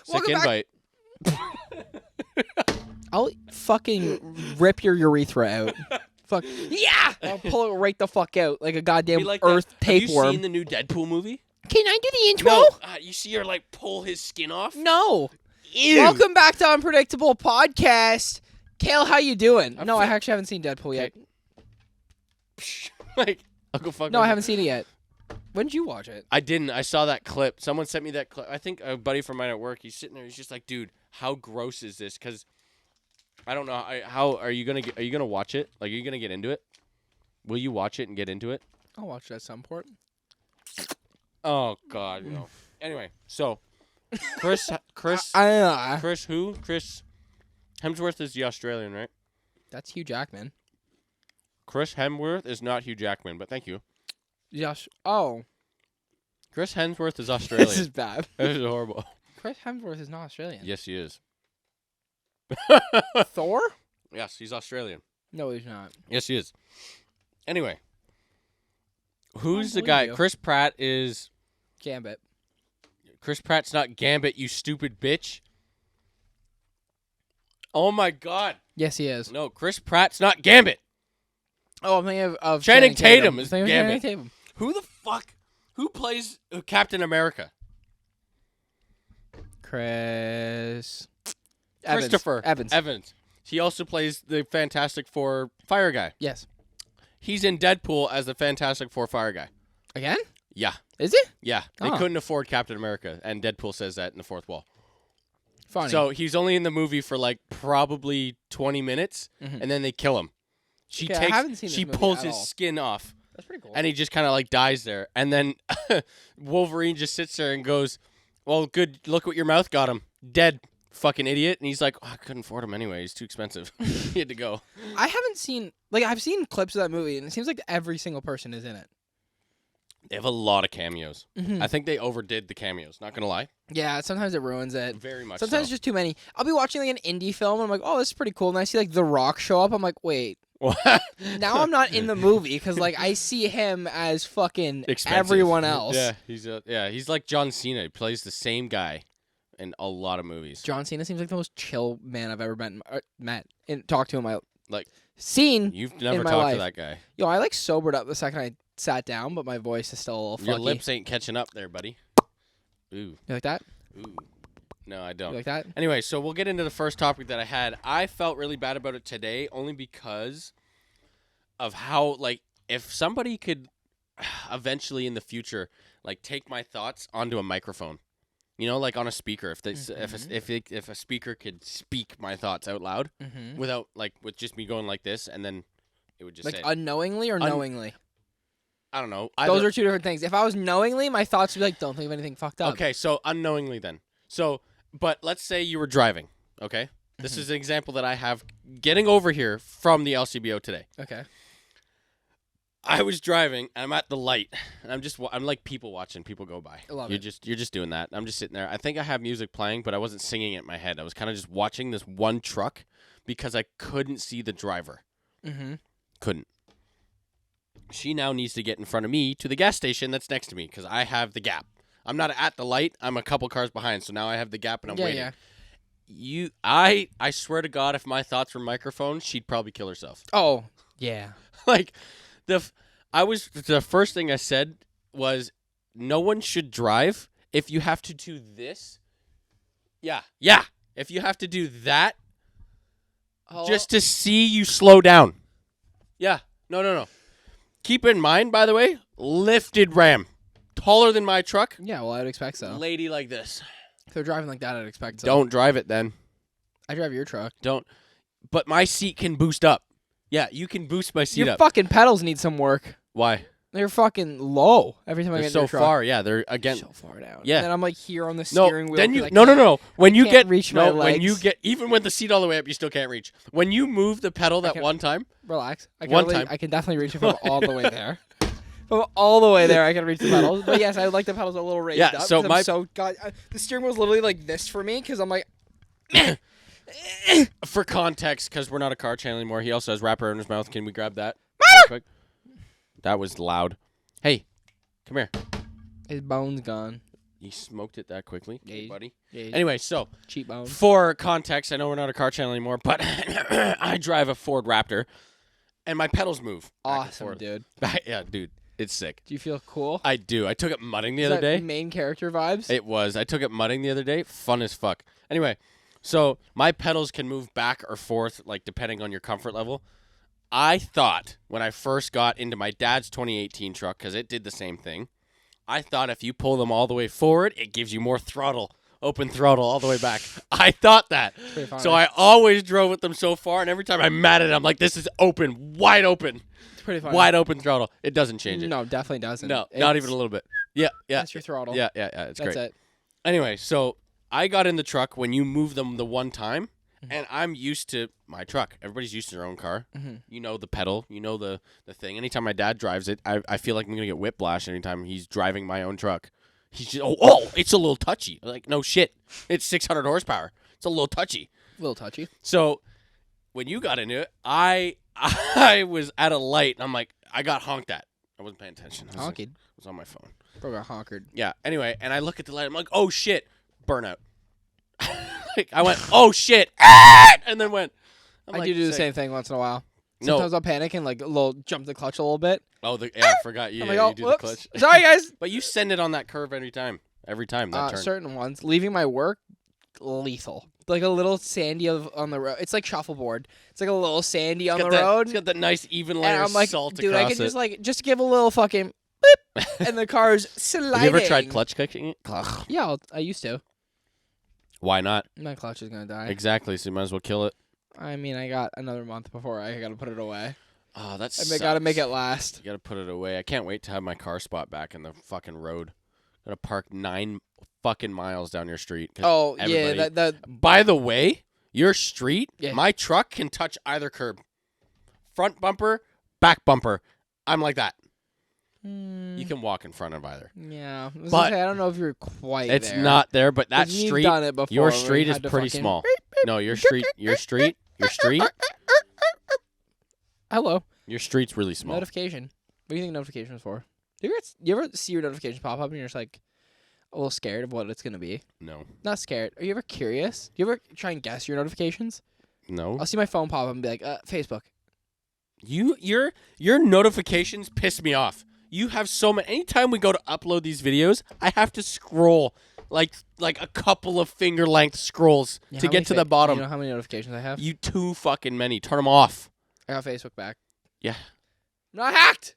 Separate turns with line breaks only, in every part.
Sick invite.
I'll fucking rip your urethra out. Fuck. Yeah! I'll pull it right the fuck out like a goddamn
Like
earth tapeworm.
Have you seen the new Deadpool movie?
Can I do the intro?
No. You see her like pull his skin off?
No.
Ew.
Welcome back to Unpredictable Podcast. Cayle, how you doing? I actually haven't seen Deadpool yet.
Like, I'll go fuck.
No, I haven't seen it yet. When did you watch it?
I didn't. I saw that clip. Someone sent me that clip. I think a buddy from mine at work. He's sitting there. He's just like, dude, how gross is this? Because I don't know. How are you gonna are you gonna watch it? Like, are you gonna get into it? Will you watch it and get into it?
I'll watch it at some point.
Oh God, no. Anyway, so Chris Hemsworth is the Australian, right?
That's Hugh Jackman.
Chris Hemsworth is not Hugh Jackman, but thank you.
Yes. Oh.
Chris Hemsworth is Australian.
This is bad.
This is horrible.
Chris Hemsworth is not Australian.
Yes, he is.
Thor?
Yes, he's Australian.
No, he's not.
Yes, he is. Anyway, who's the
believe
guy?
you.
Chris Pratt is.
Gambit.
Chris Pratt's not Gambit, you stupid bitch. Oh my God.
Yes, he is.
No, Chris Pratt's not Gambit.
Oh, I'm thinking of
Channing Tatum is
I'm thinking of
Gambit.
Channing Tatum.
Who the fuck? Who plays Captain America? Christopher Evans. He also plays the Fantastic Four fire guy.
Yes.
He's in Deadpool as the Fantastic Four fire guy.
Again?
Yeah.
Is it?
Yeah. They
Oh.
couldn't afford Captain America, and Deadpool says that in the fourth wall.
Funny.
So he's only in the movie for like probably 20 minutes, and then they kill him. She
Okay, I haven't seen this movie
pulls
at
his
all.
skin off,
That's pretty cool.
and he just kind of like dies there. And then Wolverine just sits there and goes, "Well, good. Look what your mouth got him. Dead, fucking idiot." And he's like, "Oh, I couldn't afford him anyway. He's too expensive." He had to go.
I haven't seen... Like, I've seen clips of that movie, and it seems like every single person is in it.
They have a lot of cameos.
Mhm.
I think they overdid the cameos. Not gonna lie.
Yeah, sometimes it ruins it.
Very much.
Sometimes
so.
just too many. I'll be watching like an indie film, and I'm like, oh, this is pretty cool. And I see like The Rock show up. I'm like, wait. Now I'm not in the movie because like I see him as fucking
Expensive.
everyone else.
Yeah, he's like John Cena. He plays the same guy in a lot of movies.
John Cena seems like the most chill man I've ever met and talked to in my
Like
seen.
you've never
in my
talked
life.
to that guy.
Yo, I like sobered up the second I sat down, but my voice is still a little
Your
funky.
lips ain't catching up there, buddy. Ooh,
You like that?
ooh. No, I
You
don't.
like that?
Anyway, so we'll get into the first topic that I had. I felt really bad about it today only because of how, like, if somebody could eventually in the future, like, take my thoughts onto a microphone, you know, like on a speaker. If if a speaker could speak my thoughts out loud
Mm-hmm.
without, like, with just me going like this, and then it would just
Like
say,
unknowingly or knowingly?
I don't know.
Those are two different things. If I was knowingly, my thoughts would be like, don't think of anything fucked up.
Okay, so unknowingly then. So, but let's say you were driving, okay? This is an example that I have getting over here from the LCBO today.
Okay.
I was driving, and I'm at the light, and I'm like people watching people go by.
I love
you're
it.
You're just doing that. I'm just sitting there. I think I have music playing, but I wasn't singing it in my head. I was kind of just watching this one truck because I couldn't see the driver.
Mm-hmm.
Couldn't. She now needs to get in front of me to the gas station that's next to me because I have the gap. I'm not at the light. I'm a couple cars behind, so now I have the gap and I'm waiting.
Yeah.
I swear to God, if my thoughts were microphones, she'd probably kill herself.
Oh, yeah.
Like, the first thing I said was, no one should drive if you have to do this. Yeah. If you have to do that, just to see you slow down. Yeah. No. Keep in mind, by the way, lifted Ram. Taller than my truck.
Yeah, well, I'd expect so.
Lady like this.
If they're driving like that, I'd expect so.
Don't drive it then.
I drive your truck.
Don't. But my seat can boost up. Yeah, you can boost my seat
Your
up.
fucking pedals need some work.
Why?
They're fucking low every time I
They're
get in
so
your truck.
far. Yeah, they're again.
So far down.
Yeah.
And then I'm like here on the
No,
steering wheel.
then you
'cause I
no.
can't-
When you
can't
get
reach my
when you
legs.
get even with the seat all the way up, you still can't reach. When you move the pedal that
can't-
one time,
Relax. I can
One
really-
time.
I can definitely reach it from all the way there. From all the way there, I can reach the pedals. But yes, I like the pedals a little raised
Yeah,
up.
so
'cause the steering wheel's literally like this for me because I'm like,
for context, because we're not a car channel anymore, he also has wrapper in his mouth. Can we grab that? Real quick? That was loud. Hey, come here.
his bone's gone.
You smoked it that quickly,
Yeah,
buddy.
Yeah,
Anyway, so
cheap bone.
for context, I know we're not a car channel anymore, but I drive a Ford Raptor, and my pedals move. Back and
Awesome,
forth.
dude.
Yeah, dude, it's sick.
Do you feel cool?
I do. I took it mudding the
Is
other
that
day.
main character vibes?
It was. I took it mudding the other day. Fun as fuck. Anyway, so my pedals can move back or forth, like depending on your comfort level. I thought when I first got into my dad's 2018 truck, because it did the same thing, I thought if you pull them all the way forward, it gives you more throttle, open throttle all the way back. I thought that. So I always drove with them so far, and every time I'm mad at it, I'm like, this is open, wide open.
It's pretty fun.
Wide open throttle. It doesn't change it.
No, definitely doesn't.
No, not even a little bit. Yeah.
That's your throttle.
Yeah. It's
That's
great.
it.
Anyway, so I got in the truck when you move them the one time, and I'm used to my truck. Everybody's used to their own car.
Mm-hmm.
You know the pedal. You know the thing. Anytime my dad drives it, I feel like I'm going to get whiplash anytime he's driving my own truck. He's just, it's a little touchy. Like, no shit. It's 600 horsepower. It's a little touchy.
A little touchy.
So when you got into it, I was at a light, and I'm like, I got honked at. I wasn't paying attention. I
Honked.
was on my phone.
Bro got honkered.
Yeah. Anyway, and I look at the light. I'm like, oh shit, burnout. Like, I went, oh shit, and then went.
I do the same thing once in a while.
No.
Sometimes I'll panic and like a little jump the clutch a little bit.
Oh, I forgot you.
I'm
Yeah,
like, oh,
you do
whoops.
the clutch.
Sorry, guys.
But you send it on that curve every time. Every time that turn.
Certain ones. Leaving my work, lethal. Like a little sandy on the road. It's like shuffleboard. It's like a little sandy on the road.
It's got that nice even layer
And I'm
of
like,
salt
dude,
across
I can
it.
just like just give a little fucking beep, and the car's sliding.
Have you ever tried clutch kicking it?
Yeah, I used to.
Why not?
My clutch is gonna die.
Exactly. So you might as well kill it.
I mean, I got another month before I gotta put it away.
Oh, that's.
I gotta make it last.
You gotta put it away. I can't wait to have my car spot back in the fucking road. Gotta park 9 fucking miles down your street.
Oh
everybody-
yeah, that.
By the way, your street,
Yeah.
my truck can touch either curb. Front bumper, back bumper. I'm like that. You can walk in front of either.
Yeah,
But
I don't know if you're quite.
It's
there.
not there, but that
'Cause you've
street,
done it before
your
where you
street is
had to
pretty
fucking
small. No, your street's
Hello.
really small.
Notification. What do you think notification is for? You ever see your notification pop up and you're just like a little scared of what it's gonna be?
No.
Not scared. Are you ever curious? Do you ever try and guess your notifications?
No.
I'll see my phone pop up and be like, Facebook.
Your notifications piss me off. You have so many. Anytime we go to upload these videos, I have to scroll like a couple of finger length scrolls to get to the bottom.
You know how many notifications I have?
You too fucking many. Turn them off.
I got Facebook back.
Yeah.
Not hacked.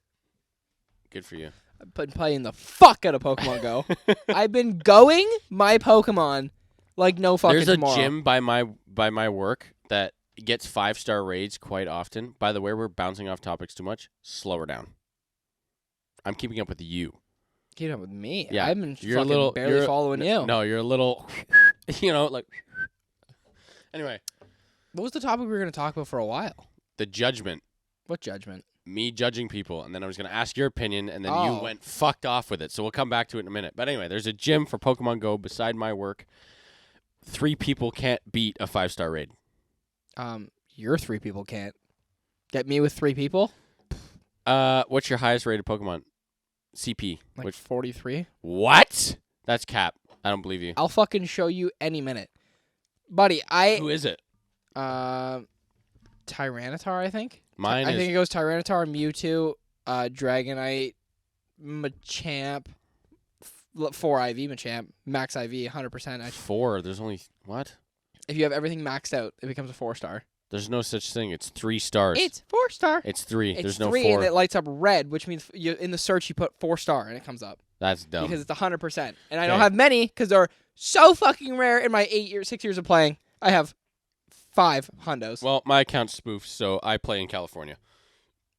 Good for you.
I've been playing the fuck out of Pokemon Go. I've been going my Pokemon like no fucking
There's a
tomorrow.
gym by my work that gets 5-star raids quite often. By the way, we're bouncing off topics too much. Slow her down. I'm keeping up with you.
Keep up with me.
Yeah,
I've been
you're a
fucking
little
barely following you.
No, you're a little, like. Anyway,
What was the topic we were going to talk about for a while?
the judgment.
What judgment?
Me judging people, and then I was going to ask your opinion, and then
Oh.
you went fucked off with it. So we'll come back to it in a minute. But anyway, there's a gym for Pokemon Go beside my work. 3 people can't beat a 5-star raid.
Your 3 people can't. Get me with 3 people?
What's your highest rated Pokemon? CP.
Like 43?
What? That's cap. I don't believe you.
I'll fucking show you any minute. Buddy,
Who is it?
Tyranitar, I think.
Mine
I
is.
think it goes Tyranitar, Mewtwo, Dragonite, Machamp, 4 IV Machamp, Max IV, 100%. Actually.
4. There's only what?
If you have everything maxed out, it becomes a 4-star.
There's no such thing. It's 3 stars.
It's 4-star.
It's 3.
It's
There's no
3
4.
and it lights up red, which means in the search you put 4-star and it comes up.
That's dumb.
Because it's 100%. And I don't
Okay.
have many because they're so fucking rare in my 6 years of playing. I have 5 hundos.
Well, my account's spoofed, so I play in California.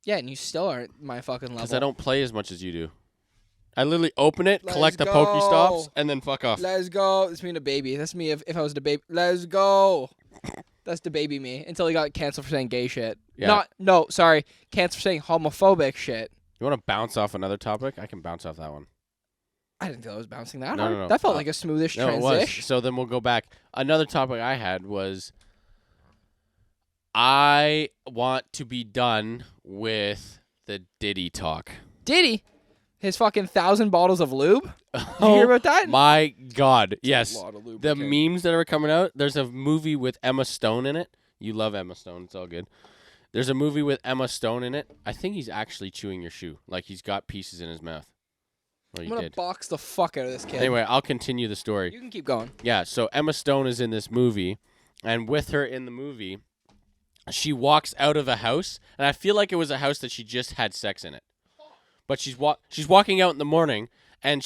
Yeah, and you still aren't my fucking level.
Because I don't play as much as you do. I literally open it,
Let's
collect the
go.
Pokestops, and then fuck off.
Let's go. That's me and a baby. That's me if I was the baby. Let's go. That's the baby me until he got canceled for saying gay shit.
Yeah.
Sorry. Canceled for saying homophobic shit.
You want to bounce off another topic? I can bounce off that one.
I didn't feel I was bouncing that
No,
hard.
no, no.
That felt like a smoothish
No, it was.
transition.
So then we'll go back. Another topic I had was I want to be done with the Diddy talk.
Diddy. His fucking 1,000 bottles of lube. Did you hear about that?
My God, yes.
A lot of
The
lubricant.
memes that are coming out. There's a movie with Emma Stone in it. You love Emma Stone. It's all good. There's a movie with Emma Stone in it. I think he's actually chewing your shoe. Like he's got pieces in his mouth. Well,
I'm
you
gonna
did.
box the fuck out of this kid.
Anyway, I'll continue the story.
You can keep going.
Yeah, so Emma Stone is in this movie, and with her in the movie, she walks out of a house, and I feel like it was a house that she just had sex in it. But she's walking out in the morning, and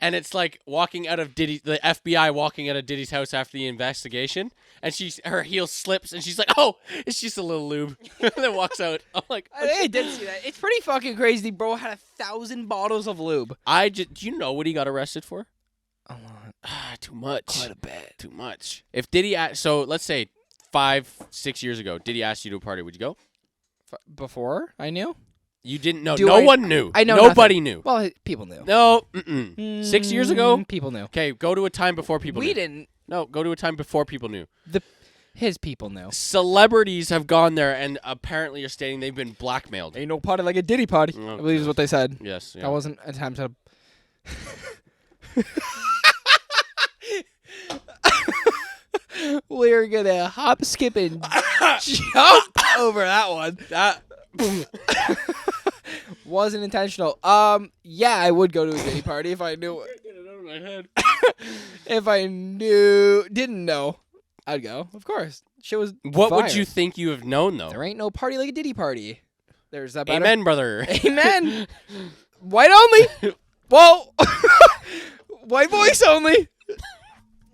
and it's like walking out of the FBI walking out of Diddy's house after the investigation, and her heel slips, and she's like, "Oh, it's just a little lube," and then walks out. I'm like,
I did see that. It's pretty fucking crazy. Bro had 1,000 bottles of lube.
do you know what he got arrested for?
A lot.
Too much.
Quite a bit.
Too much. If Diddy, so let's say 5-6 years ago, Diddy asked you to a party, would you go?
Before I knew?
You didn't know.
Do
No
I-
one knew.
I know
Nobody
nothing.
knew.
Well, people knew.
No. 6 years ago?
People knew.
Okay, go to a time before people knew.
We didn't.
No, go to a time before people knew.
His people knew.
Celebrities have gone there and apparently are stating they've been blackmailed.
Ain't no party like a Diddy party.
Oh,
I believe is what they said.
Yes. Yeah.
That wasn't a time to. We're gonna hop, skip, and jump over that one.
That
Wasn't intentional. Yeah, I would go to a Diddy party if I knew.
Get it out of my head.
If I didn't know, I'd go. Of course, shit was.
What
fire.
would you think you have known though?
There ain't no party like a Diddy party. There's that. Better?
Amen, brother.
Amen. White only. Whoa. White voice only.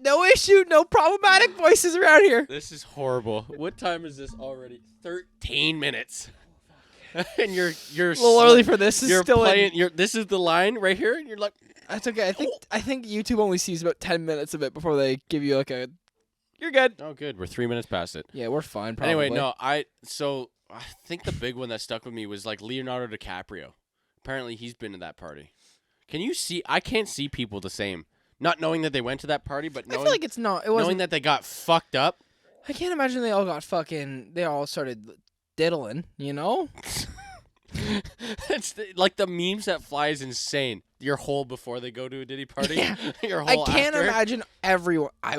No issue. No problematic voices around here.
This is horrible. What time is this already? 13 minutes. And you're
A little early for this.
You're
Still
playing. This is the line right here, and you're like,
That's okay. I think YouTube only sees about 10 minutes of it before they give you like a. You're good.
oh, good. We're 3 minutes past it.
Yeah, we're fine. Probably.
Anyway, no, I think the big one that stuck with me was like Leonardo DiCaprio. Apparently, he's been to that party. Can you see? I can't see people the same. Not knowing that they went to that party, but
I feel like it's not. It
knowing
wasn't.
that they got fucked up.
I can't imagine they all got fucking. They all started diddling. You know.
It's like the memes that fly is insane. Your whole before they go to a Diddy party.
Yeah.
Your
I
whole
can't
after.
imagine everyone. I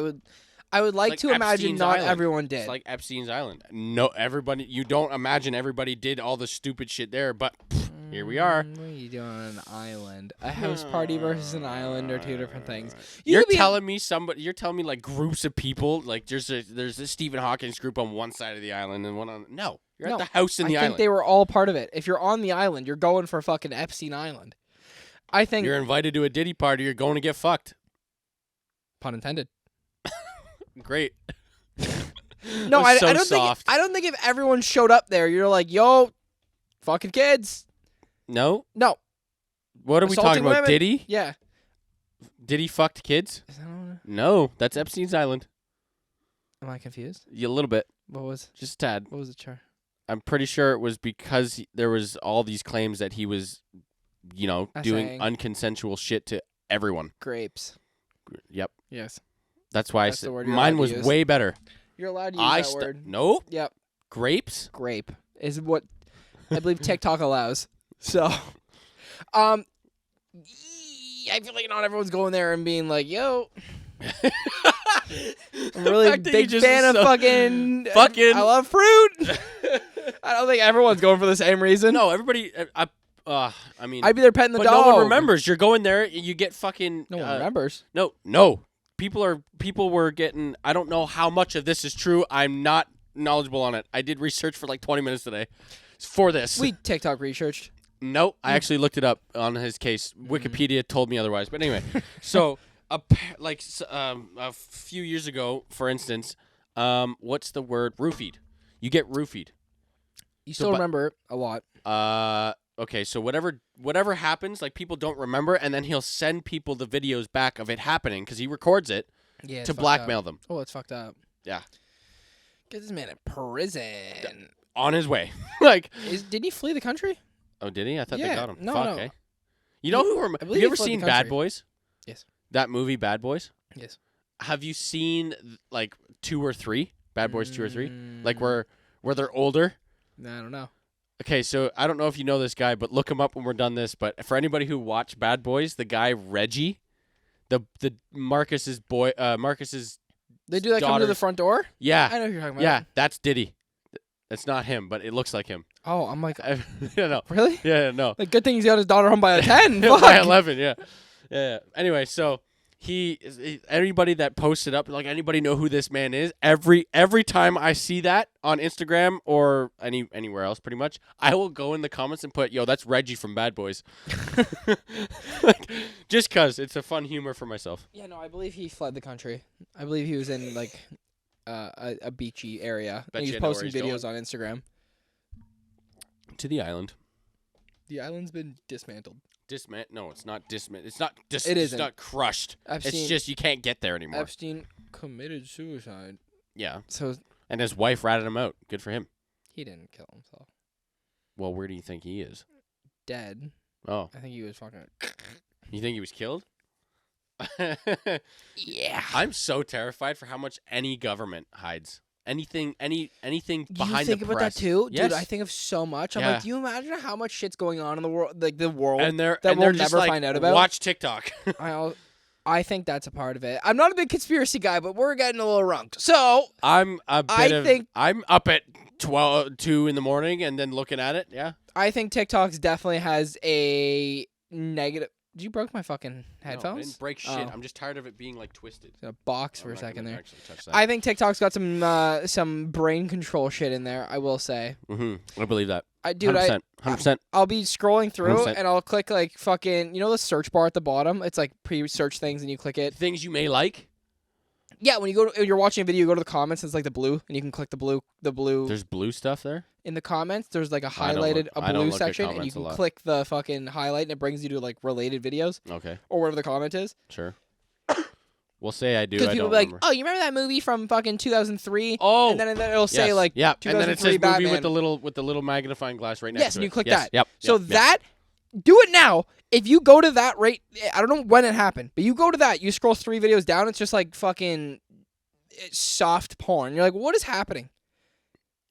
would like to imagine
Epstein's
not
Island.
everyone did.
It's like Epstein's Island. No, everybody. You don't imagine everybody did all the stupid shit there, but here we are.
What are you doing on an island? A house party versus an island are two different things.
You're
could be-
telling me You're telling me like groups of people. Like there's a Stephen Hawking's group on one side of the island and one on. No, you're
No,
at the house in the
I think
island.
they were all part of it. If you're on the island, you're going for fucking Epstein Island. I think.
You're invited to a Diddy party. You're going to get fucked.
Pun intended.
Great.
No,
That was
I don't
soft.
think. I don't think if everyone showed up there, you're like, yo, fucking kids.
No.
No.
What are we talking
Assaulting
about?
women?
Diddy?
Yeah.
Diddy fucked kids?
Is that on-
No, that's Epstein's Island.
Am I confused?
Yeah, a little bit,
What was?
just a tad.
What was the chart?
I'm pretty sure it was because there was all these claims that he was, doing
Saying.
unconsensual shit to everyone.
Grapes.
Yep.
Yes.
That's why
That's the
I
word
said
you're
mine
allowed
was
to use.
way better.
You're allowed to use that word.
Nope.
Yep.
Grapes?
Grape is what I believe TikTok allows. So, I feel like not everyone's going there and being like, "Yo, I'm really
fact that you
big
just
fan of
so-
fucking.
fucking-
I love fruit." I don't think everyone's going for the same reason.
No, everybody. I mean,
I'd be there petting the
but
dog.
no one remembers. You're going there. You get fucking.
No one remembers.
No. People were getting. I don't know how much of this is true. I'm not knowledgeable on it. I did research for like 20 minutes today for this.
We TikTok researched.
Nope. I actually looked it up on his case. Wikipedia told me otherwise. But anyway, so a few years ago, for instance, what's the word? Roofied. You get roofied.
You still remember a lot.
Okay, so whatever happens, like people don't remember, and then he'll send people the videos back of it happening because he records it
Yeah.
to blackmail them.
Oh, it's fucked up.
Yeah,
Get this man in prison.
on his way. Like,
Didn't he flee the country?
oh, did he? I thought they
Yeah,
got him.
no,
Fuck,
no.
eh? You know who?
I
Have
believe
you
he
ever
fled the
seen
country.
Bad Boys?
Yes.
That movie, Bad Boys.
Yes.
Have you seen like 2 or 3? Bad Boys 2 or 3? Like where they're older.
I don't know.
Okay, so I don't know if you know this guy, but look him up when we're done this. But for anybody who watched Bad Boys, the guy Reggie, the Marcus's boy, Marcus's
They do that come to
daughter's-
the front door?
Yeah,
I know who you're talking about.
yeah, that's Diddy. It's not him, but it looks like him.
Oh, I'm like,
No.
really?
Yeah, no.
Like, good thing he's got his daughter home by a 10. Fuck.
By 11, yeah. Yeah. Anyway, so anybody that posted up, like anybody know who this man is, every time I see that on Instagram or anywhere else pretty much, I will go in the comments and put, yo, that's Reggie from Bad Boys. Like, just cuz it's a fun humor for myself.
Yeah, no, I believe he fled the country. I believe he was in, like, a beachy area.
Bet
And
you
he's
know where
posting
he's
videos on Instagram.
To the island.
The island's been dismantled.
No, it's not dismantled. It's not
It
it's
isn't.
not crushed.
Epstein,
It's just you can't get there anymore.
Epstein committed suicide.
Yeah.
So
And his wife ratted him out. Good for him.
he didn't kill himself.
Well, where do you think he is?
Dead.
Oh,
I think he was fucking.
you think he was killed?
Yeah.
I'm so terrified for how much any government hides. Anything behind
you think
the
about
press.
that too,
Yes.
dude? I think of so much. I'm
Yeah.
like, do you imagine how much shit's going on in the world, like the world
and they're
that
and
we'll
they're just
never
like,
find out about?
Watch TikTok.
I think that's a part of it. I'm not a big conspiracy guy, but we're getting a little runked. So
I'm
think-
I'm up at 2 in the morning and then looking at it. Yeah.
I think TikTok's definitely has a negative. You broke my fucking
No, I
headphones.
didn't break shit.
Oh.
I'm just tired of it being like twisted.
In a box
I'm
for a
not
second
gonna
there.
actually touch that.
I think TikTok's got some brain control shit in there. I will say,
I believe that.
dude,
100%.
I'll be scrolling through
100%.
and I'll click like fucking, the search bar at the bottom. It's like pre-search things and you click it.
Things you may like.
Yeah, when you're watching a video, you go to the comments. And it's like the blue, and you can click the blue.
There's blue stuff there.
In the comments, there's like a
I don't
highlighted
I don't
blue
look at
section, and you
comments a
can
lot.
click the fucking highlight, and it brings you to like related videos
Okay,
or whatever the comment is.
sure. We'll say I do.
Because
I
people
don't
be like,
remember.
"Oh, you remember that movie from fucking 2003?"
Oh,
and then it'll say
yes.
like,
yeah, and then it
2003
says movie
Batman.
with the little magnifying glass right next
Yes,
to
and
it.
you click
Yes,
that.
Yep.
So
yep.
that, do it now. If you go to that rate, I don't know when it happened, but you go to that, you scroll 3 videos down, it's just like fucking soft porn. You're like, what is happening?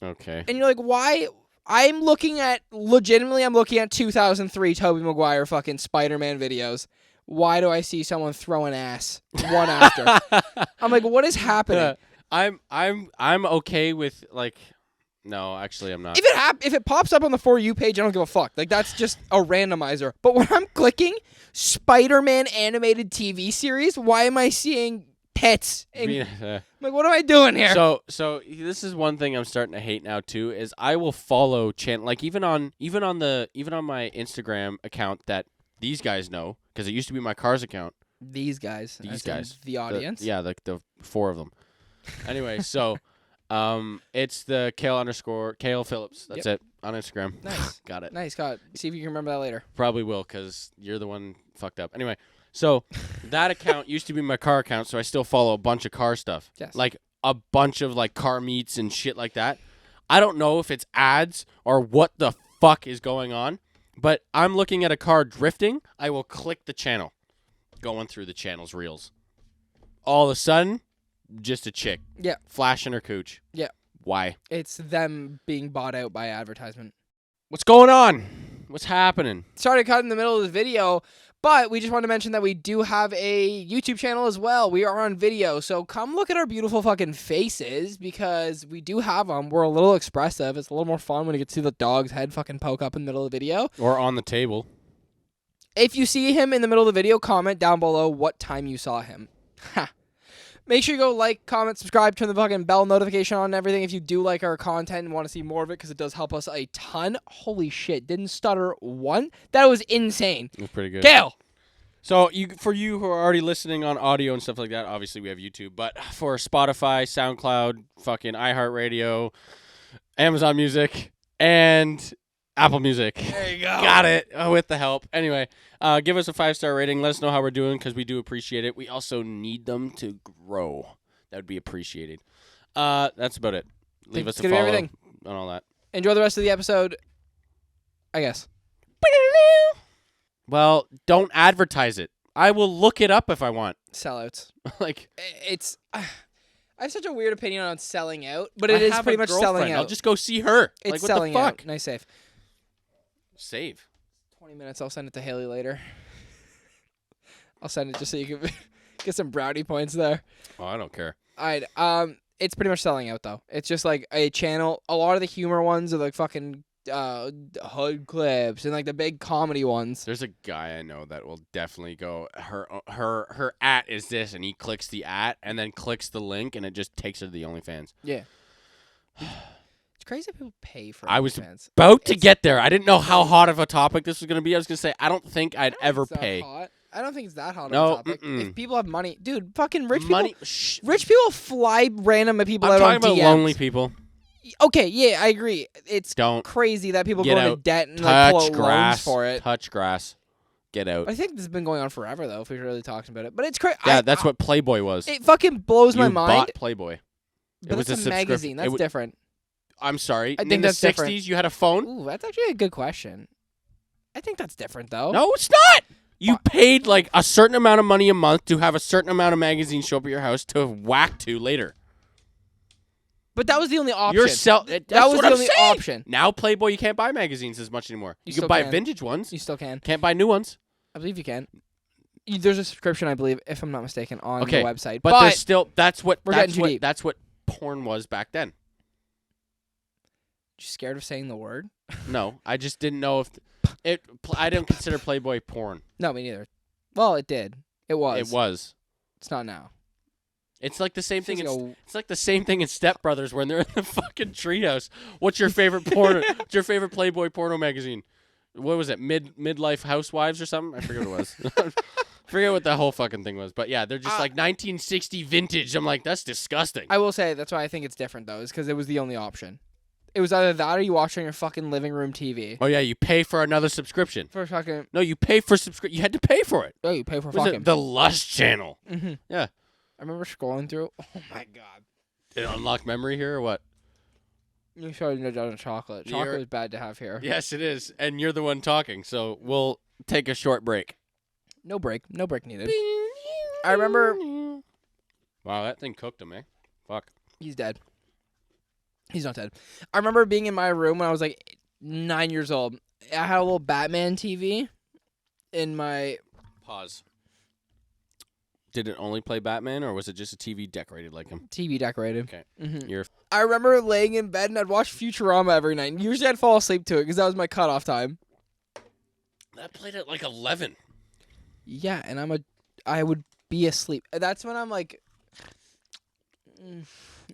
Okay.
And you're like, why? I'm looking at 2003 Tobey Maguire fucking Spider-Man videos. Why do I see someone throwing ass one after? I'm like, what is happening?
I'm okay with like. No, actually, I'm not.
If it pops up on the For You page, I don't give a fuck. Like, that's just a randomizer. But when I'm clicking Spider-Man animated TV series, why am I seeing tits? And, like, what am I doing here?
So this is one thing I'm starting to hate now too. Is I will follow like even on my Instagram account that these guys know because it used to be my car's account.
These guys.
These
as in
guys.
The audience.
The 4 of them. Anyway, so. It's the Cayle Phillips. That's it on Instagram.
Nice.
Got it.
Nice, Scott. See if you can remember that later.
Probably will because you're the one fucked up. Anyway, so that account used to be my car account, so I still follow a bunch of car stuff.
Yes.
Like a bunch of like car meets and shit like that. I don't know if it's ads or what the fuck is going on, but I'm looking at a car drifting. I will click the channel, going through the channel's reels. All of a sudden, just a chick.
Yeah.
Flashing her cooch.
Yeah.
Why?
It's them being bought out by advertisement.
What's going on? What's happening?
Sorry to cut in the middle of the video, but we just want to mention that we do have a YouTube channel as well. We are on video, so come look at our beautiful fucking faces because we do have them. We're a little expressive. It's a little more fun when you can see the dog's head fucking poke up in the middle of the video.
Or on the table.
If you see him in the middle of the video, comment down below what time you saw him. Ha. Make sure you go like, comment, subscribe, turn the fucking bell notification on and everything if you do like our content and want to see more of it because it does help us a ton. Holy shit, didn't stutter one? That was insane.
That's pretty good.
Cayle!
So for you who are already listening on audio and stuff like that, obviously we have YouTube, but for Spotify, SoundCloud, fucking iHeartRadio, Amazon Music, and Apple Music.
There you go.
Got it. With the help. Anyway, give us a 5-star rating. Let us know how we're doing because we do appreciate it. We also need them to grow. That would be appreciated. That's about it. Leave us a
gonna be
follow
everything.
and all that.
Enjoy the rest of the episode, I guess.
Well, don't advertise it. I will look it up if I want.
Sellouts.
Like,
It's... I have such a weird opinion on selling out, but
I
it is
have
pretty
a
much selling
girlfriend.
out.
I'll just go see her.
It's
like, what
selling
the fuck?
out. Nice save.
Save.
20 minutes. I'll send it to Haley later. I'll send it just so you can get some brownie points there.
Oh, I don't care.
It's pretty much selling out though. It's just like a channel. A lot of the humor ones are like fucking hood clips and like the big comedy ones.
There's a guy I know that will definitely go. Her at is this, and he clicks the at, and then clicks the link, and it just takes her to the OnlyFans.
Yeah. It's crazy that people pay for
I was
OnlyFans.
about to get there. I didn't know how hot of a topic this was going to be. I was going to say I don't think I'd ever
It's that
pay.
hot. I don't think it's that hot
No,
of a topic. If people have money, dude, fucking rich
Money.
people. Rich people fly random people
I'm
out on
talking about
DMs.
lonely people.
Okay, yeah, I agree. It's
Don't
crazy that people
get
go into
out.
debt and like pull
touch
out
grass.
loans for it.
Touch grass. Get out.
I think this has been going on forever though. If we're really talking about it, but it's crazy.
Yeah, that's what Playboy was.
It fucking blows my
You
mind.
bought Playboy.
But
was
it's
a
a
subscription.
magazine. That's different.
I'm sorry.
I
In
think
the
that's
60s,
different.
you had a phone?
Ooh, that's actually a good question. I think that's different though.
No, it's not. You paid like a certain amount of money a month to have a certain amount of magazines show up at your house to whack to later.
But that was the only option.
That was
the only option.
Now Playboy, you can't buy magazines as much anymore. You can
still
buy
can.
vintage ones.
You still can.
Can't buy new ones.
I believe you can. There's a subscription, I believe, if I'm not mistaken, on
Okay,
the website.
But there's still that's
we're getting too deep.
That's what porn was back then.
You scared of saying the word?
No, I just didn't know if I didn't consider Playboy porn.
No, me neither. Well, it did. It was.
It was.
It's not now.
It's like the same thing.
Feels like
It's like the same thing in Step Brothers when they're in the fucking treehouse. What's your favorite porno? What's your favorite Playboy porno magazine? What was it? Midlife Housewives or something? I forget what it was. Forget what the whole fucking thing was. But yeah, they're just like 1960 vintage. I'm like, that's disgusting.
I will say that's why I think it's different though, is because it was the only option. It was either that or you watch on your fucking living room TV.
Oh yeah, you pay for another subscription.
For fucking.
No, you pay for subscription. You had to pay for it.
Oh, you pay for
What was
fucking.
it? The Lust channel.
Mm-hmm.
Yeah.
I remember scrolling through. Oh my god.
Did it unlock memory here or what?
You started to go chocolate. Chocolate is bad to have here.
Yes, it is. And you're the one talking, so we'll take a short break.
No break. No break needed. I remember.
Wow, that thing cooked him, eh? Fuck.
He's dead. He's not dead. I remember being in my room when I was like 9 years old. I had a little Batman TV in my.
Pause. Did it only play Batman, or was it just a TV decorated like him?
TV decorated.
Okay.
Mm-hmm. I remember laying in bed and I'd watch Futurama every night. Usually I'd fall asleep to it because that was my cutoff time.
That played at like 11.
Yeah, and I would be asleep. That's when I'm like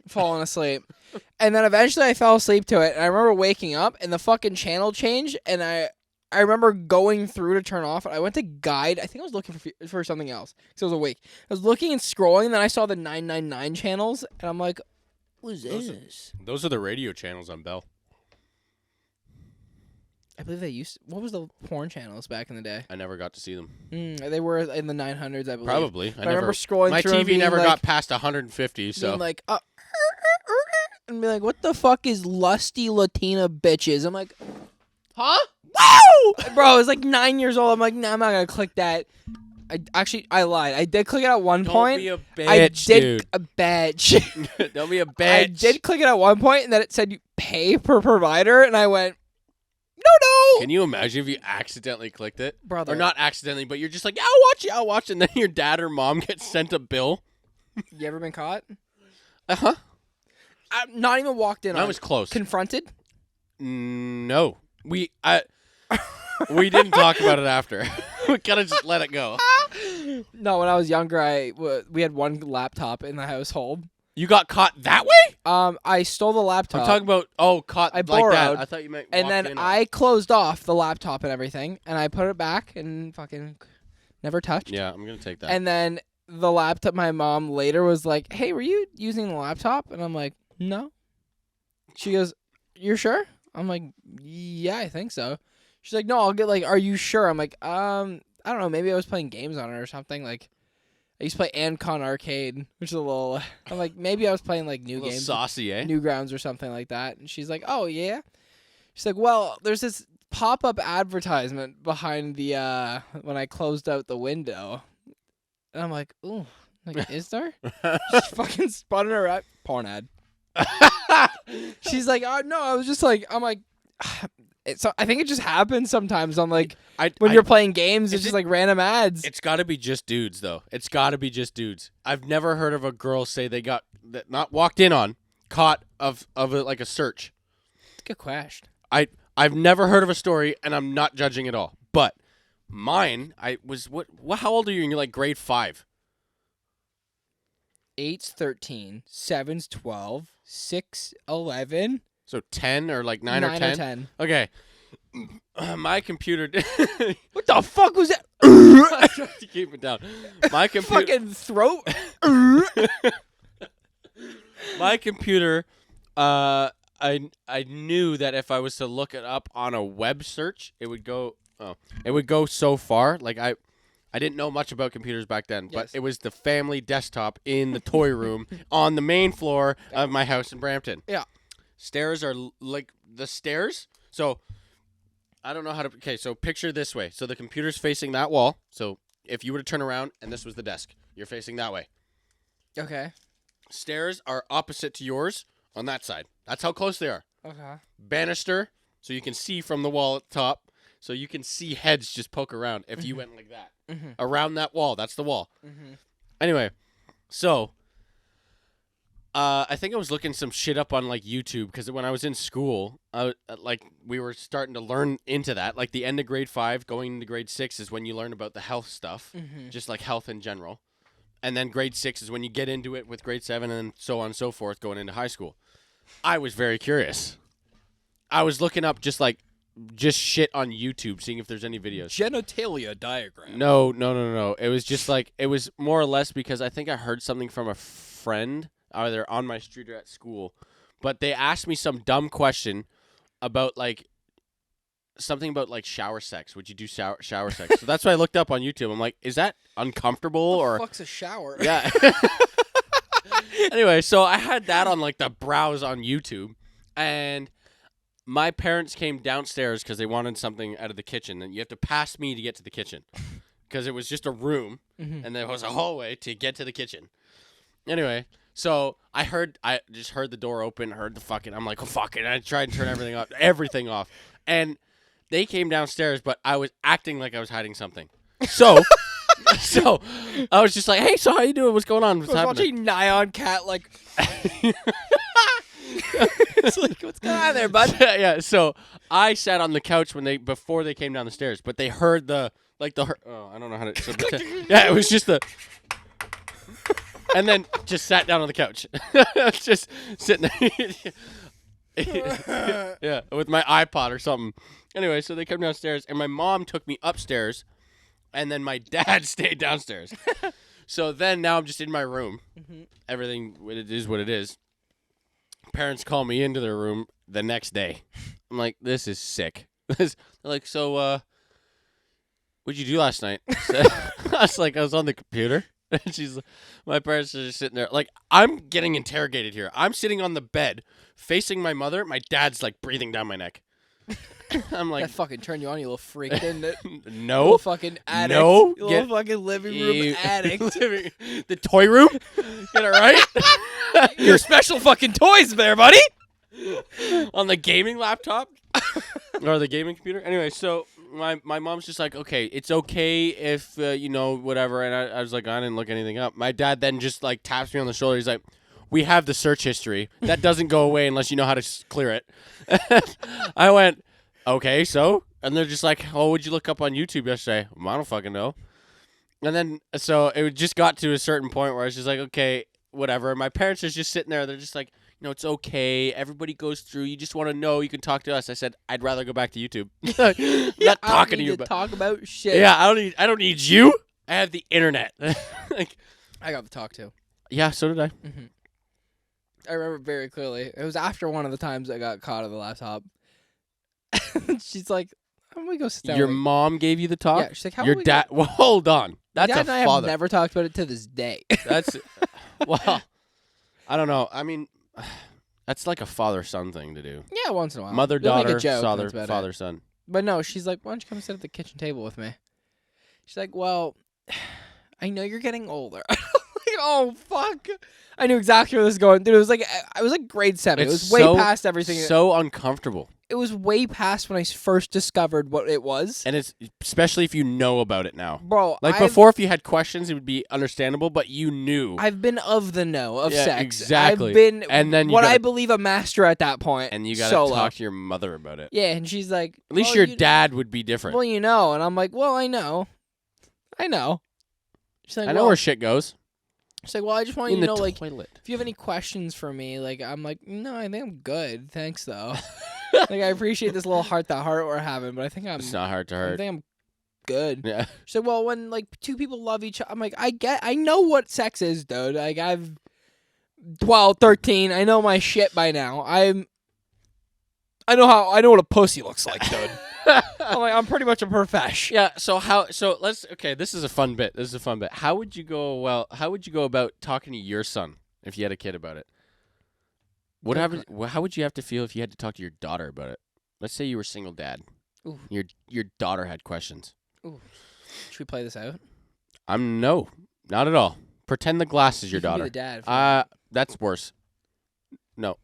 falling asleep. And then eventually I fell asleep to it. And I remember waking up and the fucking channel changed. And I remember going through to turn off. I went to guide. I think I was looking for something else because I was awake. I was looking and scrolling. And then I saw the 999 channels. And I'm like, what is this?
Those are the radio channels on Bell.
I believe they used. What was the porn channels back in the day?
I never got to see them.
They were in the 900s, I believe.
Probably.
I remember scrolling
my
through. My
TV never got past 150, so.
Being like, and be like, what the fuck is lusty Latina bitches? I'm like, huh? Wow! Bro, I was like 9 years old. I'm like, nah, I'm not gonna click that. I lied. I did click it at one point.
Don't be a bitch, dude.
A bitch.
Don't be a bitch.
I did click it at one point, and then it said you pay per provider, and I went, no.
Can you imagine if you accidentally clicked it?
Brother.
Or not accidentally, but you're just like, yeah, I'll watch, and then your dad or mom gets sent a bill.
You ever been caught?
Uh-huh.
I'm not even walked in on.
I was close.
Confronted?
No. We didn't talk about it after. We kind of just let it go.
No, when I was younger, we had one laptop in the household.
You got caught that way?
I stole the laptop.
I'm talking about, caught
I
like
borrowed,
that. I thought you meant
and then I closed off the laptop and everything, and I put it back and fucking never touched.
Yeah, I'm going to take that.
And then the laptop, my mom later was like, hey, were you using the laptop? And I'm like, no. She goes, you're sure? I'm like, yeah, I think so. She's like, no, I'll get are you sure? I'm like, I don't know, maybe I was playing games on it or something. Like, I used to play Ancon Arcade, which is a little. I'm like, maybe I was playing new games,
saucy, eh?
Newgrounds or something like that. And she's like, oh yeah. She's like, well, there's this pop-up advertisement behind the when I closed out the window, and I'm like, ooh, is there? She fucking spun her up. Porn ad. She's like, oh no, I was just like, I'm like, So I think it just happens sometimes on when
I
you're playing games. It's
is
just
it-
like random ads.
It's got to be just dudes, though. It's got to be just dudes. I've never heard of a girl say they got not walked in on, caught of like a search.
Good question.
I've never heard of a story, and I'm not judging at all. But mine, I was what? How old are you? And you're like grade 5.
8's 13, 7's 12, 6, 11,
So 10 or like 9 or 10? Okay. My computer.
What the fuck was that?
I tried to keep it down. My computer.
Fucking throat.
My computer. I knew that if I was to look it up on a web search, it would go. Oh, it would go so far. Like I didn't know much about computers back then, but
Yes.
it was the family desktop in the toy room on the main floor of my house in Brampton.
Yeah.
Stairs are like the stairs. So I don't know how to. Okay, so picture this way. So the computer's facing that wall. So if you were to turn around and this was the desk, you're facing that way.
Okay.
Stairs are opposite to yours on that side. That's how close they are.
Okay.
Banister, so you can see from the wall at the top. So you can see heads just poke around if you went like that.
Mm-hmm.
Around that wall. That's the wall.
Mm-hmm.
Anyway, so I think I was looking some shit up on like YouTube because when I was in school, we were starting to learn into that. Like the end of grade 5, going into grade 6 is when you learn about the health stuff, just like health in general. And then grade 6 is when you get into it with grade 7 and so on and so forth going into high school. I was very curious. I was looking up just shit on YouTube, seeing if there's any videos.
Genitalia diagram.
No. It was just it was more or less because I think I heard something from a friend, either on my street or at school. But they asked me some dumb question about something about shower sex. Would you do shower sex? So that's what I looked up on YouTube. I'm like, is that uncomfortable
What
or?
the fuck's a shower?
Yeah. Anyway, so I had that on the browse on YouTube, and my parents came downstairs because they wanted something out of the kitchen, and you have to pass me to get to the kitchen because it was just a room, and there was a hallway to get to the kitchen. Anyway, so I just heard the door open, heard the fucking. I'm like, oh, fuck it. I tried to turn everything off, and they came downstairs, but I was acting like I was hiding something. So. So I was just like, "Hey, so how you doing? What's going on? What's
I was
happening?"
watching Nyan Cat It's like, what's going on there, bud?
Yeah. So I sat on the couch before they came down the stairs, but they heard oh, I don't know how to. So yeah, it was just and then just sat down on the couch, just sitting there. Yeah, with my iPod or something. Anyway, so they come downstairs, and my mom took me upstairs. And then my dad stayed downstairs. So then now I'm just in my room. Everything, it is what it is. Parents call me into their room the next day. I'm like, this is sick. They're like, so, what'd you do last night? I was like, I was on the computer. And my parents are just sitting there. Like, I'm getting interrogated here. I'm sitting on the bed facing my mother. My dad's breathing down my neck. I'm like,
that fucking turned you on, you little freak, didn't it?
No.
Little fucking addict.
No.
You little fucking living room addict.
The toy room? Get it right?
Your special fucking toys there, buddy.
On the gaming laptop? Or the gaming computer? Anyway, so my mom's just like, okay, it's okay if, whatever. And I was like, I didn't look anything up. My dad then just taps me on the shoulder. He's like, we have the search history. That doesn't go away unless you know how to clear it. I went, okay, so? And they're just like, oh, what'd you look up on YouTube yesterday? Well, I don't fucking know. And then, so it just got to a certain point where I was just like, okay, whatever. My parents are just sitting there. They're just like, it's okay. Everybody goes through. You just want to know. You can talk to us. I said, I'd rather go back to YouTube. I'm not talking to you.
Talk about shit.
Yeah, I don't need you. I have the internet.
I got to talk to.
Yeah, so did I.
Mm-hmm. I remember very clearly. It was after one of the times I got caught on the laptop. She's like, "How about we go sit down?"
Your mom gave you the talk?
Yeah, she's like, "How
Your
about we
dad? Well, hold on. That's
Dad
a
and I
father.
have never talked about it to this day.
That's well, I don't know. I mean, that's like a father-son thing to do.
Yeah, once in a while.
Mother,
We'll make a
daughter,
joke,
father,
that's about it.
father, son.
But no, she's like, "Why don't you come sit at the kitchen table with me?" She's like, "Well, I know you're getting older." I'm like, oh fuck! I knew exactly where this was going, dude. It was like grade 7.
It's
it was way
so-
past everything.
So uncomfortable.
it was way past when I first discovered what it was.
And it's especially if you know about it now.
Bro,
Like before, if you had questions, it would be understandable, but you knew.
I've been of the know of
Yeah,
sex.
exactly.
I've been
And then you
what
gotta-
I believe a master at that point.
And you got to
solo.
talk to your mother about it.
Yeah, and she's like,
At least
well,
your
you-
dad would be different.
Well, you know, and I'm like, well, I know. She's like,
I know
well,
where shit goes.
she's like, well, I just want
In
you
the
to know, like,
toilet.
if you have any questions for me, like, I'm like, no, I think I'm good. Thanks, though. Like, I appreciate this little heart-to-heart we're having, but I think
It's not hard to
I
hurt.
think I'm good.
Yeah.
She's like, well, when, like, two people love each other, I'm like, I know what sex is, dude. Like, I've 12, 13, I know my shit by now. I know what a pussy looks like, dude. I'm like, I'm pretty much a profesh.
Yeah. So let's. Okay. This is a fun bit. How would you go about talking to your son if you had a kid about it? What happened? How would you have to feel if you had to talk to your daughter about it? Let's say you were single dad.
Ooh.
Your daughter had questions.
Ooh. Should we play this out?
No, not at all. Pretend the glass is your
You can be
daughter.
the dad if you
That's worse. No.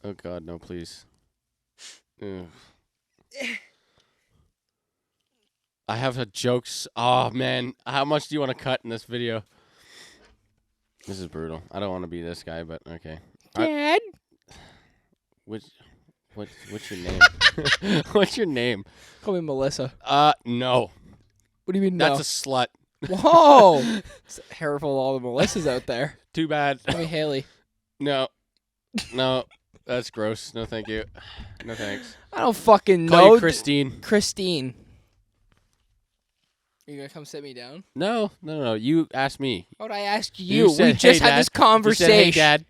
Oh God, no, please. Ugh. I have a jokes. Oh man, how much do you want to cut in this video? This is brutal. I don't want to be this guy, but okay.
Dad?
What's your name? What's your name?
Call me Melissa.
No.
What do you mean
That's
no?
a slut.
Whoa! It's careful of all the Melissas out there.
Too bad.
Call me Haley.
No. That's gross. No, thank you. No thanks.
I don't fucking
Call
know.
you Christine.
Christine. Are you gonna come sit me down?
No. You asked me.
What would I ask you?
said,
We just
"Hey,
had
Dad."
this
You
conversation.
said, "Hey, Dad."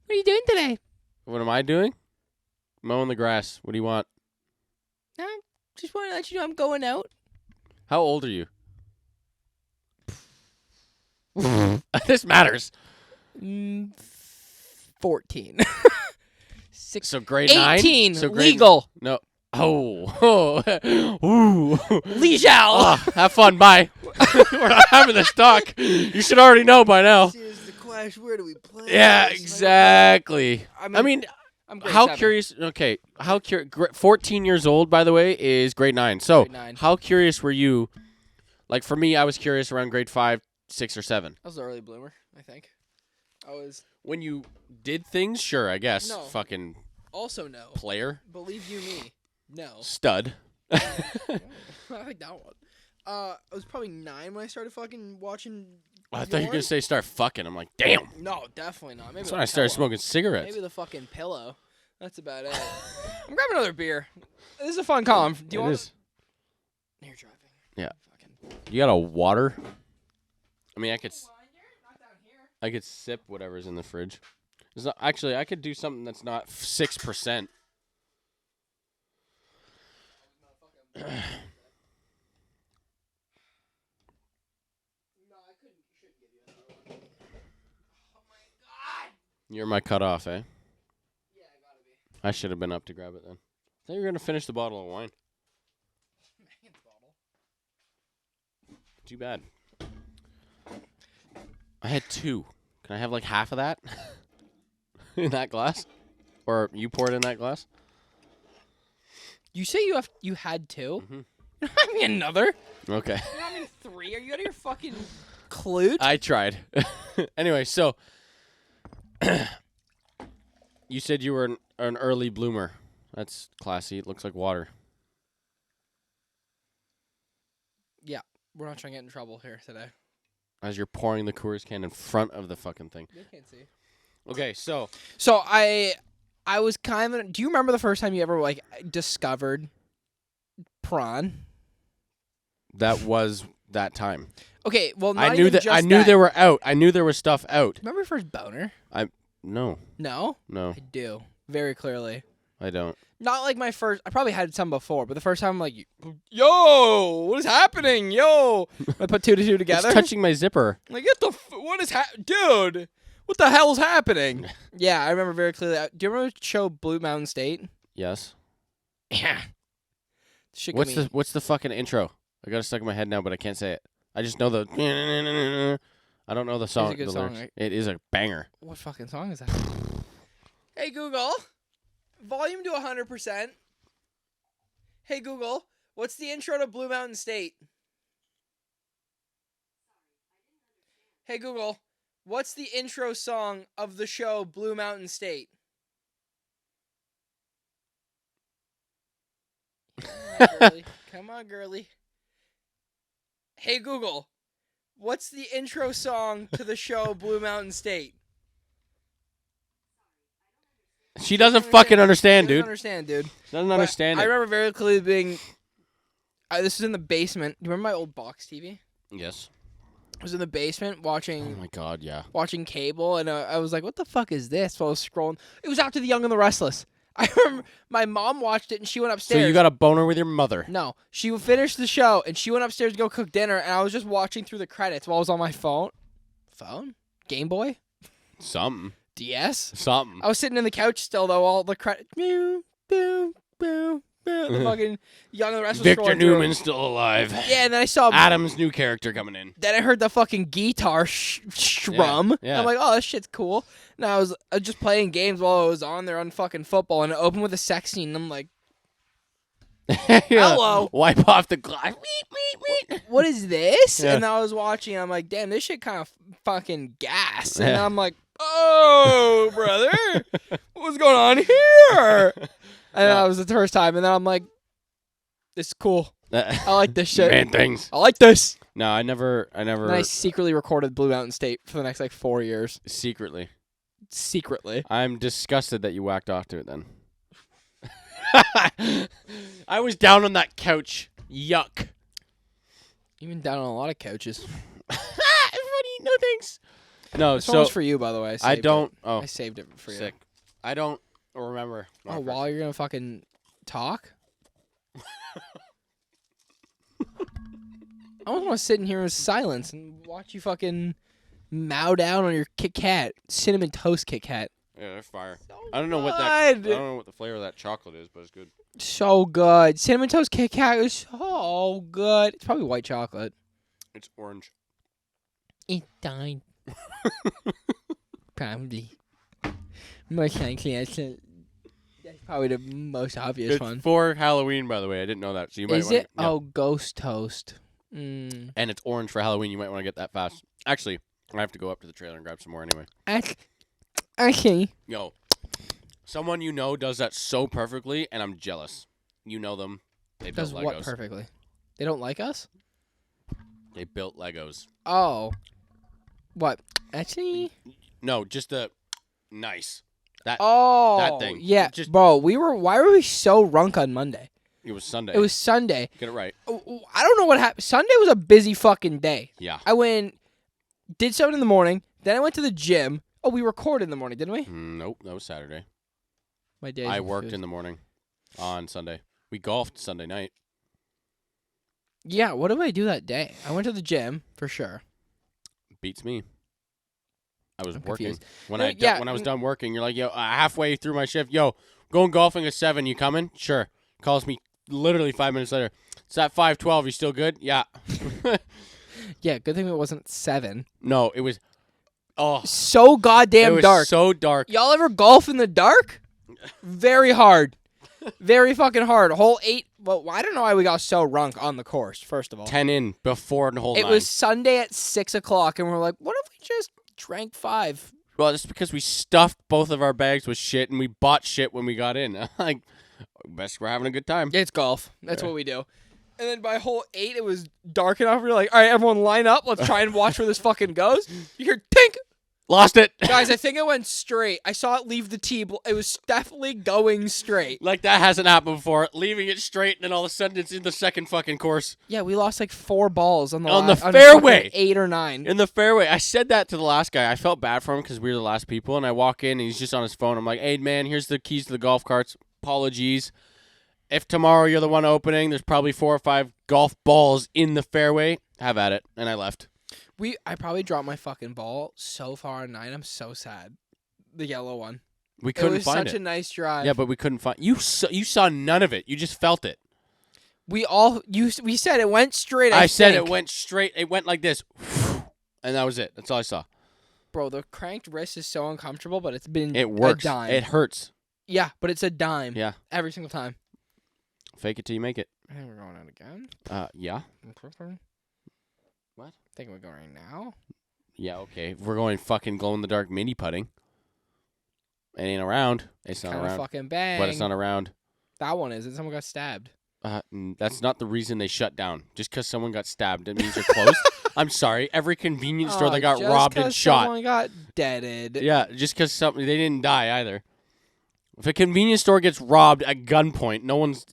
What are you doing today?
What am I doing? Mowing the grass. What do you want?
No, just want to let you know I'm going out.
How old are you? This matters.
14. 6.
So grade 9?
18.
So grade,
Legal.
No. Oh. Ooh.
Legal.
Oh, have fun. Bye. We're not having this talk. You should already know by now.
Here's the question: where do we play?
Yeah,
this?
exactly. I mean,
I'm grade
how
7.
curious? Okay, 14 years old, by the way, is grade 9. So,
Grade 9.
how curious were you? Like for me, I was curious around grade 5, 6, or 7.
I was an early bloomer, I think. I was
When you did things, sure, I guess.
No.
Fucking
also no.
player,
Believe you me. No.
stud.
I like that one. I was probably 9 when I started fucking watching.
I thought you were gonna
yours.
say start fucking. I'm like, damn.
No, definitely not. Maybe
That's
the
when I started
pillow.
smoking cigarettes.
Maybe the fucking pillow. That's about it. I'm grabbing another beer. This is a fun column. Do you
It
want?
is.
You're driving.
Yeah.
Fucking.
You got a water? I mean, I could sip whatever's in the fridge. It's not, actually, I could do something that's not 6%. You're my cutoff, eh?
Yeah, I gotta be.
I should have been up to grab it then. I thought you were gonna finish the bottle of wine. Too bad. I had 2. Can I have like half of that in that glass, or you pour it in that glass?
You say you had 2?
Mhm.
You don't have me another?
Okay.
You don't have me 3? Are you out of your fucking clue?
I tried. Anyway, so you said you were an early bloomer. That's classy. It looks like water.
We're not trying to get in trouble here today.
As you're pouring the Coors can in front of the fucking thing.
They can't see.
Okay, so
So I was kind of. Do you remember the first time you ever like discovered prawn?
that was that time.
Okay, well, not
I knew
even
that.
just
I knew
that.
they were out. I knew there was stuff out.
Remember your first boner?
No,
No,
no,
I do very clearly.
I don't.
Not like my first. I probably had some before, but the first time I'm like, yo, what is happening? Yo, I put 2 to 2 together.
It's touching my zipper.
Like, what is dude? What the hell's happening? Yeah, I remember very clearly. Do you remember the show Blue Mountain State?
Yes.
Yeah. Shit got me.
What's the fucking intro? I got it stuck in my head now, but I can't say it. I just know the. I don't know the song.
good
the
song,
lyrics.
right?
It is a banger.
What fucking song is that? Hey Google, Volume to 100%. Hey Google, what's the intro to Blue Mountain State? Hey Google, what's the intro song of the show Blue Mountain State? Come on, girly. Come on, girly. Hey Google, what's the intro song to the show Blue Mountain State?
She doesn't fucking understand,
Doesn't
dude.
understand, dude.
Doesn't
But
understand
I
it.
remember very clearly being. This was in the basement. Do you remember my old box TV?
Yes.
I was in the basement
Oh
watching
my god, yeah.
cable, and I was like, "What the fuck is this?" So I was scrolling. It was after The Young and the Restless. I remember my mom watched it, and she went
So
upstairs.
you got a boner with your mother.
No, she finished the show, and she went upstairs to go cook dinner, and I was just watching through the credits while I was on my phone. Game Boy?
Something.
DS?
Something.
I was sitting in the couch still, though, all the credits. Boom, boom, boom, boom. The fucking Young and the Restless.
Victor
scrolling through.
Newman's still alive.
Yeah, and then I saw.
Adam's new character coming in.
Then I heard the fucking guitar strum.
Yeah.
I'm like, oh, this shit's cool. And I was just playing games while I was on there on fucking football, and it opened with a sex scene, and I'm like,
Yeah.
Hello.
Wipe off the glass.
what is this?
Yeah.
And I was watching, I'm like, damn, this shit kind of fucking gas. And
Yeah.
I'm like, oh, brother, what's going on here? And that was the first time, and then I'm like, this is cool. I like this shit.
Man things.
I like this.
No, I never.
And I secretly recorded Blue Mountain State for the next, 4 years.
Secretly.
I'm
disgusted that you whacked off to it then. I was down on that couch. Yuck.
Even down on a lot of couches.
Everybody, no thanks. No,
This one
so
was for you, by the way.
I don't. Oh,
I saved it for you.
sick. I don't remember.
Oh, while you're gonna fucking talk? I almost want to sit in here in silence and watch you fucking mow down on your Kit Kat, cinnamon toast Kit Kat.
Yeah, they're fire.
So
I don't know what that. I
good.
don't know what the flavor of that chocolate is, but it's good.
So good. Cinnamon toast Kit Kat is so good. It's probably white chocolate.
It's orange.
It died. Probably. Most likely, that's probably the most obvious
It's
one.
for Halloween, by the way. I didn't know that. So you might.
Is
wanna,
it?
Yeah.
Oh, ghost toast. Mm.
And it's orange for Halloween. You might want to get that fast. Actually, I have to go up to the trailer and grab some more anyway.
Okay.
Yo, someone you know does that so perfectly, and I'm jealous. You know them. They built
Does
Legos.
what perfectly? They don't like us?
They built Legos.
Oh. What? Actually?
No, just the nice.
Oh.
that thing.
Yeah.
Just-
Bro, why were we so runk on Monday?
It was Sunday.
It was Sunday.
Get it right.
I don't know what happened. Sunday was a busy fucking day.
Yeah.
I did something in the morning. Then I went to the gym. Oh, we recorded in the morning, didn't we?
Nope, that was Saturday.
My day.
I worked in the morning on Sunday. We golfed Sunday night.
Yeah, what did I do that day? I went to the gym, for sure.
Beats me. I was
I'm
working.
confused.
When
No,
I
yeah,
when I was done working, you're like, yo, halfway through my shift, yo, going golfing at 7. You coming? Sure. Calls me literally 5 minutes later. It's at 5:12. You still good? Yeah.
Yeah, good thing it wasn't 7.
No, it was. Oh,
So goddamn
it was
dark.
so dark.
Y'all ever golf in the dark? Very hard. Very fucking hard. Hole 8. Well, I don't know why we got so runk on the course, first of all.
10 in before the whole
It
9.
was Sunday at 6 o'clock, and we're like, what if we just drank 5?
Well, it's because we stuffed both of our bags with shit and we bought shit when we got in. Like, best we're having a good time.
It's golf. That's what we do. And then by hole 8, it was dark enough. We were like, all right, everyone line up. Let's try and watch where this fucking goes. You hear tink.
Lost it.
Guys, I think it went straight. I saw it leave the tee. It was definitely going straight.
Like, that hasn't happened before. Leaving it straight and then all of a sudden it's in the second fucking course.
Yeah, we lost like 4 balls on the
On the
fucking
fairway.
8 or 9.
In the fairway. I said that to the last guy. I felt bad for him because we were the last people. And I walk in and he's just on his phone. I'm like, hey, man, here's the keys to the golf carts. Apologies. If tomorrow you're the one opening, there's probably 4 or 5 golf balls in the fairway. Have at it. And I left.
I probably dropped my fucking ball so far on 9. I'm so sad. The yellow one.
We
It
couldn't
was
find
such
it.
a nice drive.
Yeah, but we couldn't find. You saw none of it. You just felt it.
We said it went straight.
I said
think.
it went straight. It went like this, and that was it. That's all I saw.
Bro, the cranked wrist is so uncomfortable, but it's been
It works.
a dime.
It hurts.
Yeah, but it's a dime.
Yeah.
Every single time.
Fake it till you make it.
I think we're going out again.
Yeah.
What? I think we're going right now.
Yeah, okay. We're going fucking glow-in-the-dark mini putting. It ain't around. It's not
Kind of
around.
fucking bang.
But it's not around.
That one is. Someone got stabbed.
That's not the reason they shut down. Just because someone got stabbed, it means they're closed. I'm sorry. Every convenience store that got robbed and shot.
Someone got deaded.
Yeah, just because they didn't die either. If a convenience store gets robbed at gunpoint, no one's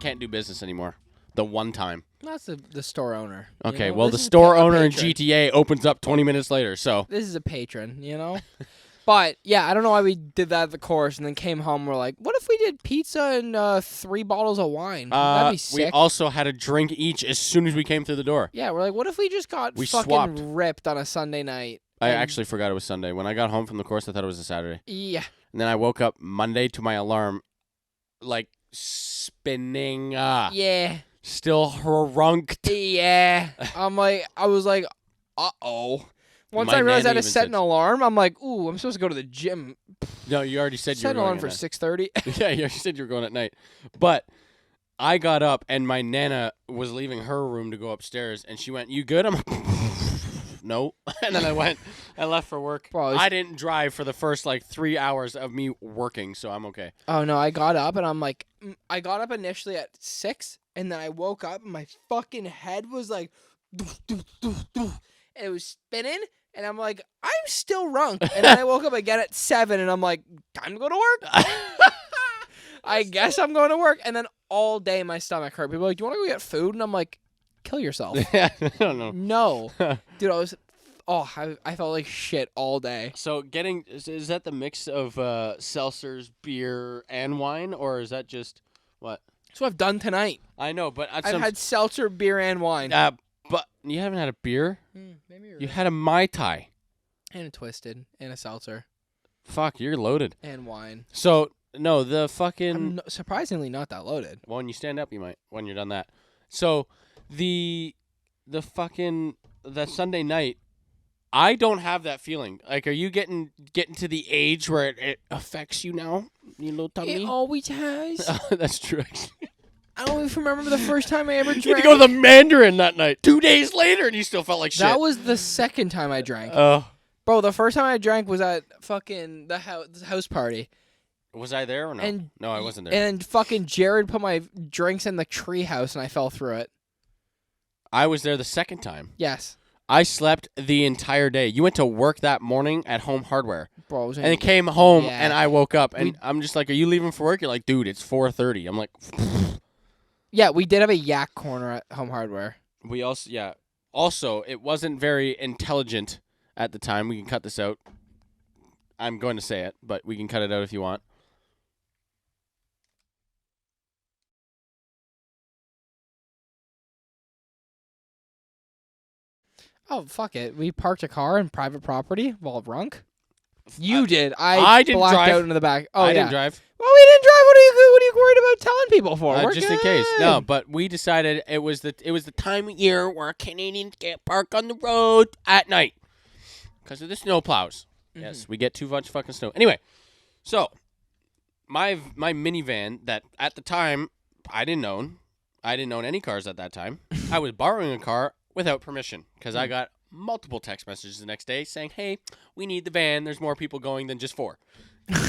can't do business anymore. The one time.
That's the store owner.
Okay,
know?
well,
This
the
is
store
a
owner in
patron.
GTA opens up 20 minutes later, so.
This is a patron, you know? But, yeah, I don't know why we did that at the course and then came home. We're like, what if we did pizza and 3 bottles of wine? That'd be sick.
We also had a drink each as soon as we came through the door.
Yeah, we're like, what if we just got
We
fucking
swapped.
ripped on a Sunday night?
I
And-
actually forgot it was Sunday. When I got home from the course, I thought it was a Saturday.
Yeah.
And then I woke up Monday to my alarm, like, spinning.
Yeah.
Still hrunked.
Yeah. I was like, uh-oh. Once
My
I realized I had
nana
to
even
set
said-
an alarm, I'm like, ooh, I'm supposed to go to the gym.
No, you already said you
Set
were
an alarm
going
for
at
6:30.
night. Yeah, you said you were going at night. But I got up, and my Nana was leaving her room to go upstairs, and she went, "You good?" I'm like, no. And then I left for work.
Bro,
I didn't drive for the first, 3 hours of me working, so I'm okay.
Oh, no, I got up, and I'm like, I got up initially at 6, and then I woke up, and my fucking head was like, doof, doof, doof, doof, and it was spinning, and I'm like, I'm still drunk. And then I woke up again at 7, and I'm like, time to go to work. I guess I'm going to work. And then all day my stomach hurt. People are like, do you want to go get food? And I'm like, kill yourself.
I don't know.
No. Dude, I felt like shit all day.
So is that the mix of seltzers, beer, and wine, or is that just what?
That's what I've done tonight.
I know, but
I've had seltzer, beer, and wine.
but you haven't had a beer.
Maybe you're
You
right.
had a Mai Tai.
And a Twisted, and a seltzer,
Fuck, you're loaded.
and wine.
So no, the fucking.
I'm surprisingly not that loaded.
Well, when you stand up, you might. When you're done that. So the fucking that Sunday night, I don't have that feeling. Like, are you getting to the age where it affects you now? You little tummy.
It always has.
That's true.
I don't even remember the first time I ever
You had
drank.
to go to the Mandarin that night. 2 days later, and you still felt like shit.
That was the second time I drank. Bro, the first time I drank was at fucking the house party.
Was I there or no?
And
No, I wasn't there.
And fucking Jared put my drinks in the tree house and I fell through it.
I was there the second time.
Yes.
I slept the entire day. You went to work that morning at Home Hardware.
Bro, I was in,
And then came home,
Yeah.
and I woke up, and I'm just like, are you leaving for work? You're like, dude, it's 4:30. I'm like,
yeah, we did have a yak corner at Home Hardware.
we also, yeah. Also, it wasn't very intelligent at the time. We can cut this out. I'm going to say it, but we can cut it out if you want.
Oh, fuck it. We parked a car in private property while drunk. You did.
I didn't
blacked
drive.
out into the back. Oh,
I
yeah.
didn't drive.
Well, we didn't drive. What are you worried about telling people for? We're
Just in case.
good.
No, but we decided it was the time of year where Canadians can't park on the road at night because of the snow plows.
Mm-hmm.
Yes, we get too much fucking snow. Anyway, so my minivan that at the time I didn't own any cars at that time. I was borrowing a car without permission because I got multiple text messages the next day saying, "Hey, we need the van. There's more people going than just 4."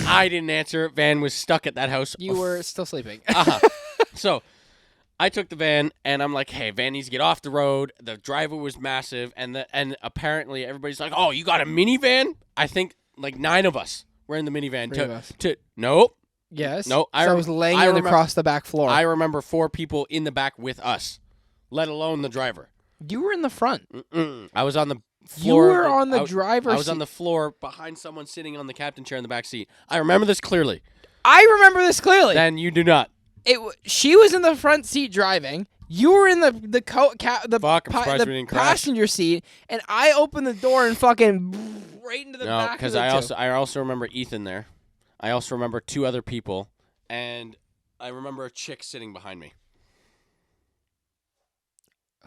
I didn't answer. Van was stuck at that house.
You were still sleeping.
So I took the van, and I'm like, hey, van needs to get off the road. The driver was massive, and apparently everybody's like, oh, you got a minivan? I think like 9 of us were in the minivan.
3 of us.
Nope.
Yes.
No,
I was laying
I
in
remember-
across the back floor.
I remember 4 people in the back with us, let alone the driver.
You were in the front.
I was on the
You
floor.
were on the driver's
I was on the floor behind someone sitting on the captain chair in the back seat. I remember this clearly.
I remember this clearly.
Then you do not.
She was in the front seat driving. You were in the
Fuck, I'm surprised we didn't crash.
passenger seat, and I opened the door and fucking right into the
No,
back.
because
Because
I also remember Ethan there. I also remember 2 other people, and I remember a chick sitting behind me.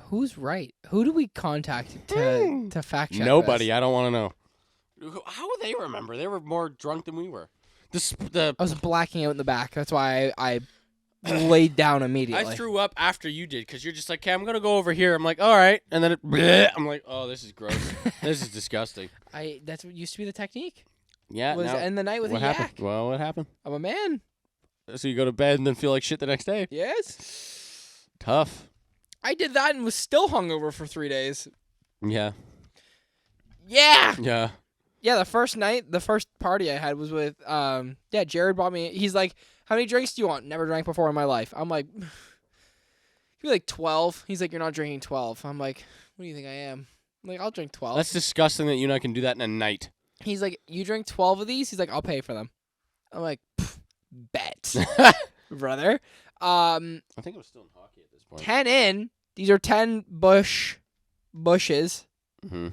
Who's right? Who do we contact to fact check?
Nobody.
This?
I don't want to know. How would they remember? They were more drunk than we were. The
I was blacking out in the back. That's why I laid down immediately.
I threw up after you did because you're just like, okay, I'm gonna go over here. I'm like, all right, and then I'm like, oh, this is gross. This is disgusting.
That's what used to be the technique.
Yeah.
Was
now,
end the night with
what
a
happened?
yak.
Well, what happened?
I'm a man.
So you go to bed and then feel like shit the next day.
Yes.
Tough.
I did that and was still hungover for 3 days.
Yeah.
Yeah.
Yeah.
Yeah, the first party I had was with, Jared bought me, he's like, how many drinks do you want? Never drank before in my life. I'm like, you're like 12. He's like, you're not drinking 12. I'm like, what do you think I am? I'm like, I'll drink 12.
That's disgusting that you and I can do that in a night.
He's like, you drink 12 of these? He's like, I'll pay for them. I'm like, bet, brother.
I think I'm still in hockey at this point.
10 in. These are 10 bushes.
Mm-hmm.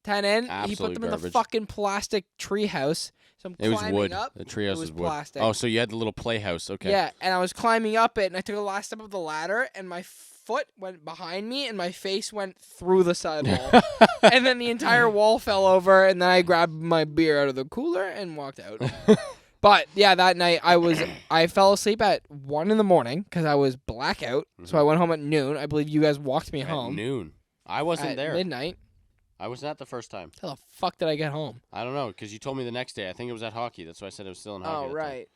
10 in.
Absolute
He put them in the
garbage.
fucking plastic tree house. So I'm
It was
climbing
wood.
up.
The treehouse
It was
was wood.
plastic.
Oh, so you had the little playhouse. Okay.
Yeah, and I was climbing up it, and I took the last step of the ladder, and my foot went behind me, and my face went through the sidewall. And then the entire wall fell over, and then I grabbed my beer out of the cooler and walked out. But, yeah, that night, I fell asleep at 1 in the morning because I was blackout, so I went home at noon. I believe you guys walked me
At
home.
noon. I wasn't
at
there.
midnight.
I was not the first time.
How the fuck did I get home?
I don't know, because you told me the next day. I think it was at hockey. That's why I said I was still in hockey.
Oh,
that time.
right.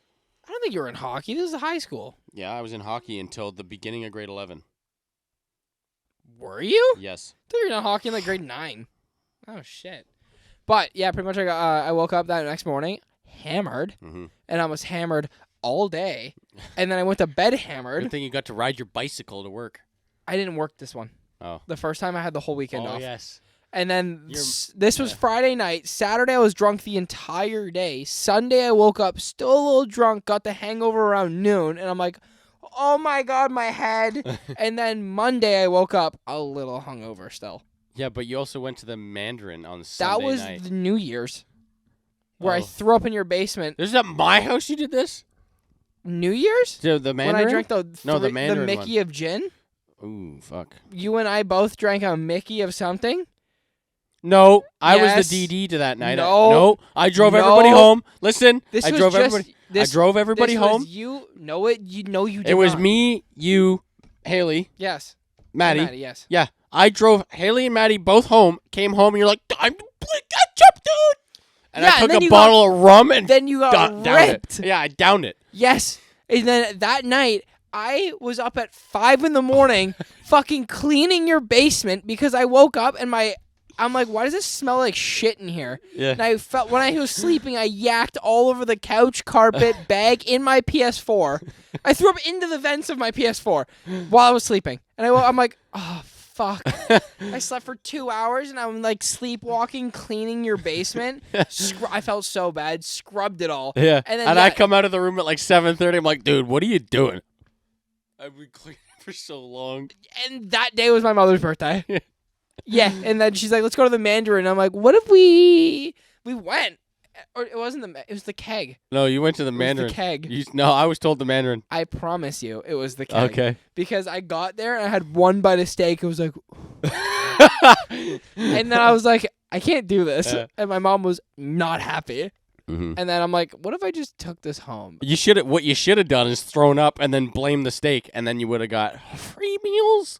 I don't think you were in hockey. This is high school.
Yeah, I was in hockey until the beginning of grade 11.
Were you?
Yes.
I thought you were in hockey in like grade 9. Oh, shit. But, yeah, pretty much I woke up that next morning hammered,
Mm-hmm.
and I was hammered all day. And then I went to bed hammered.
Good thing you got to ride your bicycle to work.
I didn't work this one.
Oh.
The first time I had the whole weekend off.
Yes.
And then
You're-
this was Friday night. Saturday I was drunk the entire day. Sunday I woke up still a little drunk, got the hangover around noon, and I'm like, oh my God, my head. And then Monday I woke up a little hungover still.
Yeah, but you also went to the Mandarin on
That
Sunday
was
night.
the New Year's where I
Oh.
threw up in your basement.
This is at my house you did this?
New Year's?
The Mandarin?
When I drank the
Mandarin
Mickey of gin?
Ooh, fuck.
You and I both drank a Mickey of something?
No, I was
Yes.
the DD to that night.
No.
I drove
No.
everybody home. Listen,
This
I
was
drove
just,
everybody.
This,
I drove everybody
this
home.
Was you know it. You know you did
It was
not.
me, you, Haley,
Yes.
Maddie.
Yes.
Yeah, I drove Haley and Maddie both home. Came home, and you're like, "I'm play ketchup, dude." And
Yeah,
I
and
took
then
a
you
bottle of rum and
Then you got
downed
ripped.
it. Yeah, I downed it.
Yes. And then that night, I was up at 5 in the morning fucking cleaning your basement because I woke up and I'm like, why does it smell like shit in here?
Yeah.
And I felt when I was sleeping, I yacked all over the couch, carpet, bag, in my PS4. I threw up into the vents of my PS4 while I was sleeping. And I'm like, oh, fuck. I slept for 2 hours and I'm like sleepwalking, cleaning your basement. I felt so bad, scrubbed it all.
Yeah.
And
And,
then,
I
yeah.
come out of the room at like 7:30. I'm like, dude, what are you doing? I've been cleaning for so long.
And that day was my mother's birthday. Yeah, and then she's like, let's go to the Mandarin. I'm like, what if we went? Or it wasn't it was the keg.
No, you went to the
It was
Mandarin.
the keg.
No, I was told the Mandarin.
I promise you, it was the keg.
Okay.
Because I got there and I had one bite of steak. It was like, and then I was like, I can't do this.
Yeah.
And my mom was not happy.
Mm-hmm.
And then I'm like, what if I just took this home?
What you should have done is thrown up and then blamed the steak, and then you would have got free meals.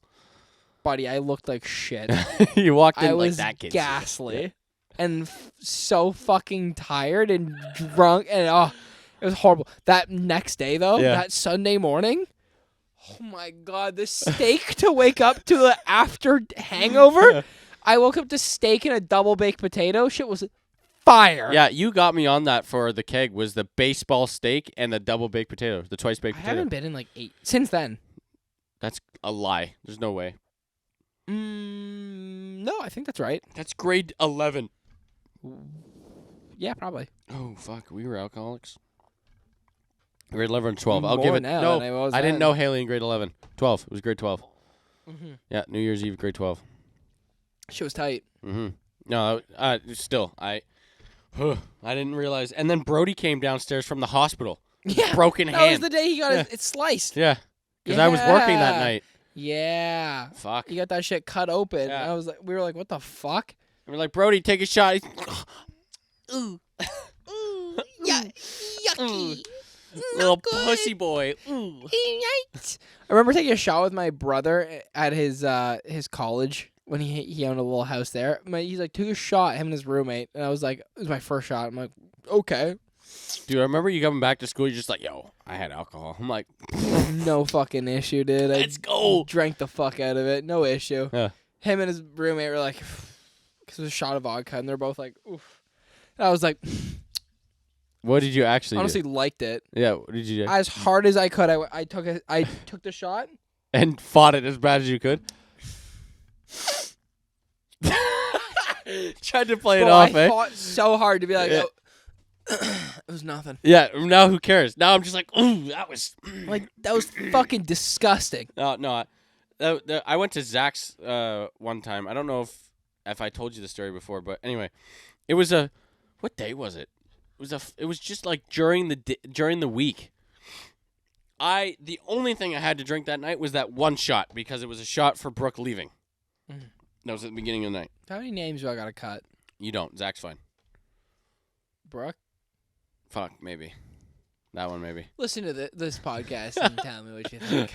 Buddy, I looked like shit.
You walked in
I
like
was
that kid.
ghastly and so fucking tired and drunk, and it was horrible. That next day though,
Yeah.
that Sunday morning, oh my God, the steak to wake up to the after hangover. I woke up to steak and a double baked potato. Shit was fire.
Yeah, you got me on that for the keg. Was the baseball steak and the double baked potato, the twice baked
I
potato?
haven't been in like 8 since then.
That's a lie. There's no way.
No, I think that's right.
That's grade 11.
Yeah, probably.
Oh fuck, we were alcoholics. Grade 11 and 12. I'll
More
give it.
now
No,
than I was
I didn't
then.
know Haley in grade 11. 12. It was grade 12.
Mm-hmm.
Yeah, New Year's Eve, grade 12.
Shit was tight.
Mm-hmm. No, still, I didn't realize. And then Brody came downstairs from the hospital.
Yeah,
Broken
that was
hand.
the day he got
Yeah.
it sliced.
Yeah, because I was working that
Yeah.
night.
Yeah.
Fuck.
You got that shit cut open.
Yeah.
We were like, what the fuck?
And we're like, Brody, take a shot.
Ooh. Ooh. Yeah. Yuck. yucky.
Little pussy boy. Ooh.
Yikes. I remember taking a shot with my brother at his college when he owned a little house there. He's like, took a shot, him and his roommate. And I was like, it was my first shot. I'm like, okay.
Dude, I remember you coming back to school. You're just like, yo, I had alcohol. I'm like,
No fucking issue, dude.
let's go.
Drank the fuck out of it. No issue.
Yeah.
Him and his roommate were like, because it was a shot of vodka. And they're both like, oof. And I was like,
What did you actually
honestly
do?
liked it.
Yeah, what did you do?
As hard as I could, I took the shot.
And fought it as bad as you could? Tried to play it
Bro,
off,
I
eh?
fought so hard to be like,
Yeah.
it was nothing.
Yeah, now who cares? Now I'm just like, ooh, that was...
Like, that was fucking disgusting.
No, I went to Zach's one time. I don't know if I told you the story before, but anyway, it was a... What day was it? It was just like during the week. The only thing I had to drink that night was that one shot because it was a shot for Brooke leaving.
Mm.
That was at the beginning of the night.
How many names do I gotta cut?
You don't. Zach's fine.
Brooke?
Fuck, maybe. That one, maybe.
Listen to this podcast and tell me what you think.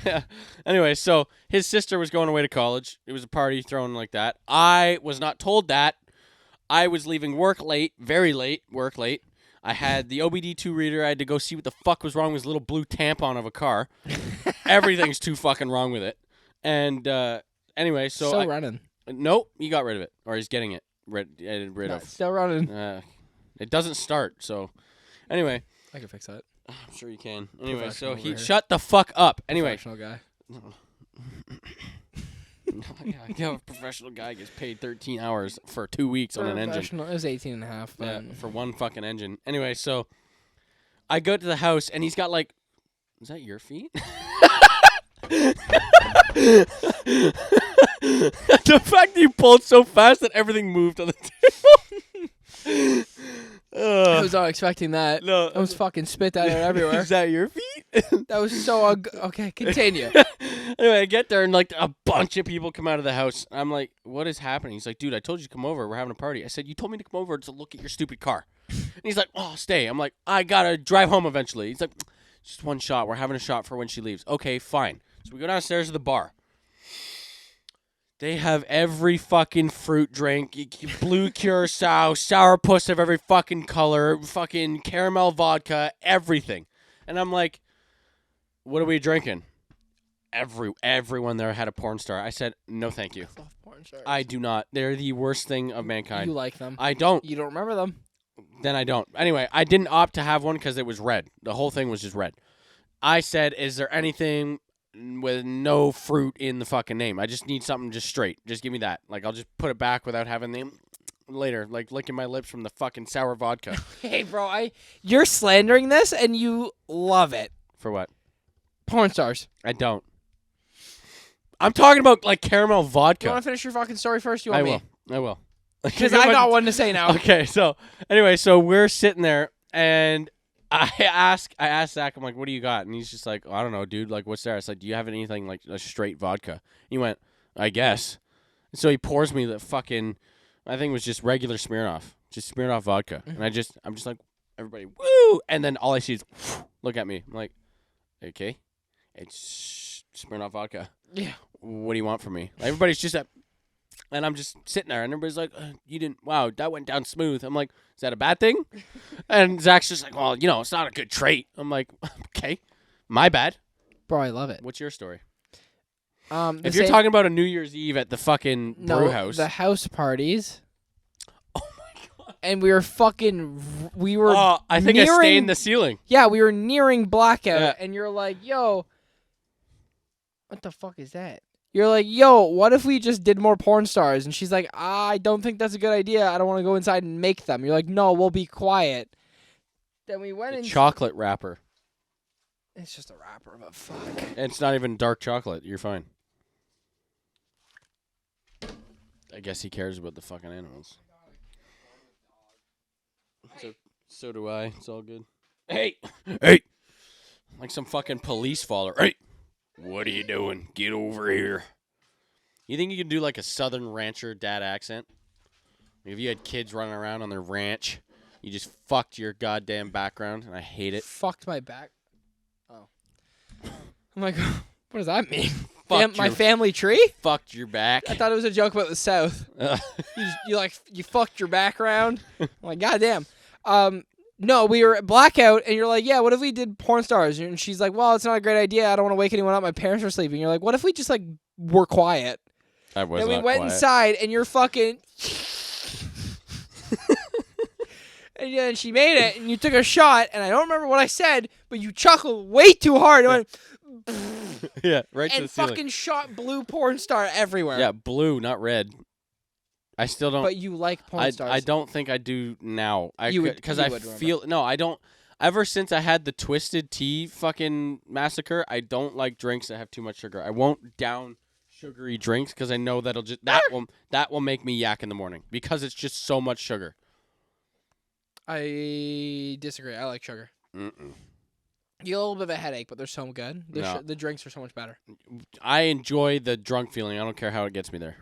Anyway, so his sister was going away to college. It was a party thrown like that. I was not told that. I was leaving work late, very late, work late. I had the OBD2 reader. I had to go see what the fuck was wrong with this little blue tampon of a car. Everything's too fucking wrong with it. And anyway, so
Still running.
Nope, he got rid of it. Or he's getting it rid
No,
of.
still running.
It doesn't start, so... Anyway...
I can fix that.
I'm sure you can. Anyway, so
Professional
he...
over here.
Shut the fuck up. Anyway.
Professional guy.
Yeah, a professional guy gets paid 13 hours for 2 weeks on an engine.
Professional. It was 18 and a half.
Yeah,
But
for one fucking engine. Anyway, so I go to the house and he's got like, is that your feet? The fact that you pulled so fast that everything moved on the table.
I was not expecting that.
No,
I was fucking spit that out everywhere.
Is that your feet?
That was so okay. Continue.
Anyway, I get there and like a bunch of people come out of the house. I'm like, what is happening? He's like, dude, I told you to come over. We're having a party. I said, you told me to come over to look at your stupid car. And he's like, oh, stay. I'm like, I gotta drive home eventually. He's like, just one shot. We're having a shot for when she leaves. Okay, fine. So we go downstairs to the bar. They have every fucking fruit drink, blue curacao, sourpuss of every fucking color, fucking caramel vodka, everything. And I'm like, what are we drinking? Everyone there had a porn star. I said, no, thank you.
I love porn stars.
I do not. They're the worst thing of mankind.
You like them?
I don't.
You don't remember them?
Then I don't. Anyway, I didn't opt to have one because it was red. The whole thing was just red. I said, is there anything with no fruit in the fucking name? I just need something just straight. Just give me that. Like, I'll just put it back without having the later, like licking my lips from the fucking sour vodka.
Hey, bro, you're slandering this and you love it.
For what?
Porn stars.
I don't. I'm talking about like caramel vodka.
You want to finish your fucking story first? You want me?
I will.
Because I got one to say now.
Okay, so anyway, so we're sitting there and I asked Zach, I'm like, what do you got? And he's just like, I don't know, dude. Like, what's there? I said, do you have anything like a straight vodka? He went, I guess. And so he pours me the fucking, I think it was just regular Smirnoff. Just Smirnoff vodka. And I'm just like, everybody, woo! And then all I see is, look at me. I'm like, okay, it's Smirnoff vodka.
Yeah.
What do you want from me? Like, everybody's just at, and I'm just sitting there, and everybody's like, you didn't, wow, that went down smooth. I'm like, is that a bad thing? And Zach's just like, well, you know, it's not a good trait. I'm like, okay, my bad.
Bro, I love it.
What's your story?
If
If you're talking about a New Year's Eve at the fucking brew house.
The house parties.
Oh, my God.
And we were
Oh, I think I stained the ceiling.
Yeah, we were nearing blackout,
Yeah.
and you're like, yo, what the fuck is that? You're like, yo, what if we just did more porn stars? And she's like, I don't think that's a good idea. I don't want to go inside and make them. You're like, no, we'll be quiet. Then we went in.
Chocolate wrapper.
It's just a wrapper, but fuck.
And it's not even dark chocolate. You're fine. I guess he cares about the fucking animals. So do I. It's all good. Hey! Hey! Like some fucking police follower. Hey! What are you doing? Get over here. You think you can do like a southern rancher dad accent? Like if you had kids running around on their ranch, You just fucked your goddamn background, and I hate it.
Fucked my back. Oh. I'm like, what does that mean?
Fucked
My
your-
family tree?
Fucked your back.
I thought it was a joke about the South. You fucked your background. I'm like, goddamn. No, we were at blackout, and you're like, yeah, what if we did porn stars? And she's like, well, it's not a great idea. I don't want to wake anyone up. My parents are sleeping. You're like, what if we just like were quiet?
I was
And we
not
went
quiet.
inside, and you're fucking. And then she made it, and you took a shot, and I don't remember what I said, but you chuckled way too hard. It went,
Yeah, right to
and
the ceiling.
fucking shot blue porn star everywhere.
Yeah, blue, not red. I still don't.
But you like porn stars.
I don't think I do now.
You would-
because
you
I
would remember.
feel no. I don't. Ever since I had the Twisted Tea fucking massacre, I don't like drinks that have too much sugar. I won't down sugary drinks because I know that'll just that will make me yak in the morning because it's just so much sugar.
I disagree. I like sugar.
Mm-mm.
You get a little bit of a headache, but they're so good.
No.
The drinks are so much better.
I enjoy the drunk feeling. I don't care how it gets me there.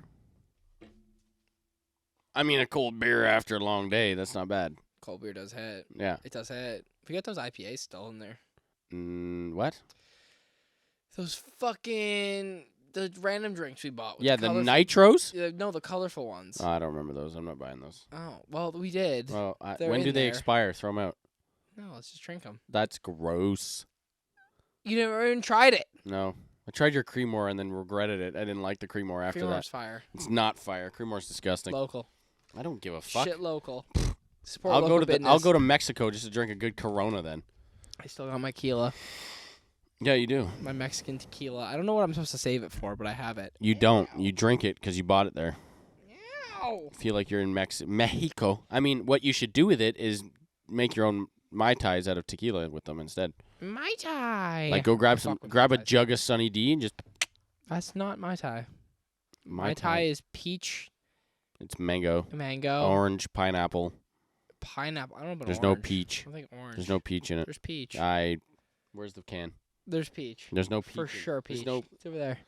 I mean, a cold beer after a long day, that's not bad.
Cold beer does hit.
Yeah.
It does hit. We got those IPAs still in there.
What?
Those fucking the random drinks we bought. With
Yeah, the
colorful-
nitros?
No, the colorful ones.
Oh, I don't remember those. I'm not buying those.
Oh, well, we did.
Well,
They're
when
in
do they
there.
expire? Throw them out.
No, let's just drink them.
That's gross.
You never even tried it.
No. I tried your Creamore and then regretted it. I didn't like the Creamore after
Creamore's
that.
fire.
It's not fire. Creamore's disgusting.
Local.
I don't give a fuck.
Shit local. Support
I'll
local
go to
business.
I'll go to Mexico just to drink a good Corona then.
I still got my tequila.
Yeah, you do.
My Mexican tequila. I don't know what I'm supposed to save it for, but I have it.
You don't. You drink it because you bought it there.
Ow.
Feel like you're in Mexico. I mean, what you should do with it is make your own Mai Tais out of tequila with them instead.
Mai Tai.
Like go grab
Fuck with
grab
Mai
a
Tais.
jug of Sunny D and just
That's not Mai Tai.
Mai
Mai Tai is peach,
It's mango,
mango,
orange, pineapple.
pineapple. I don't know about
There's
orange.
no peach.
I think orange.
There's no peach in it.
There's peach.
Where's the can?
There's peach.
There's no peach.
For
in it.
sure, peach.
There's no
It's over there.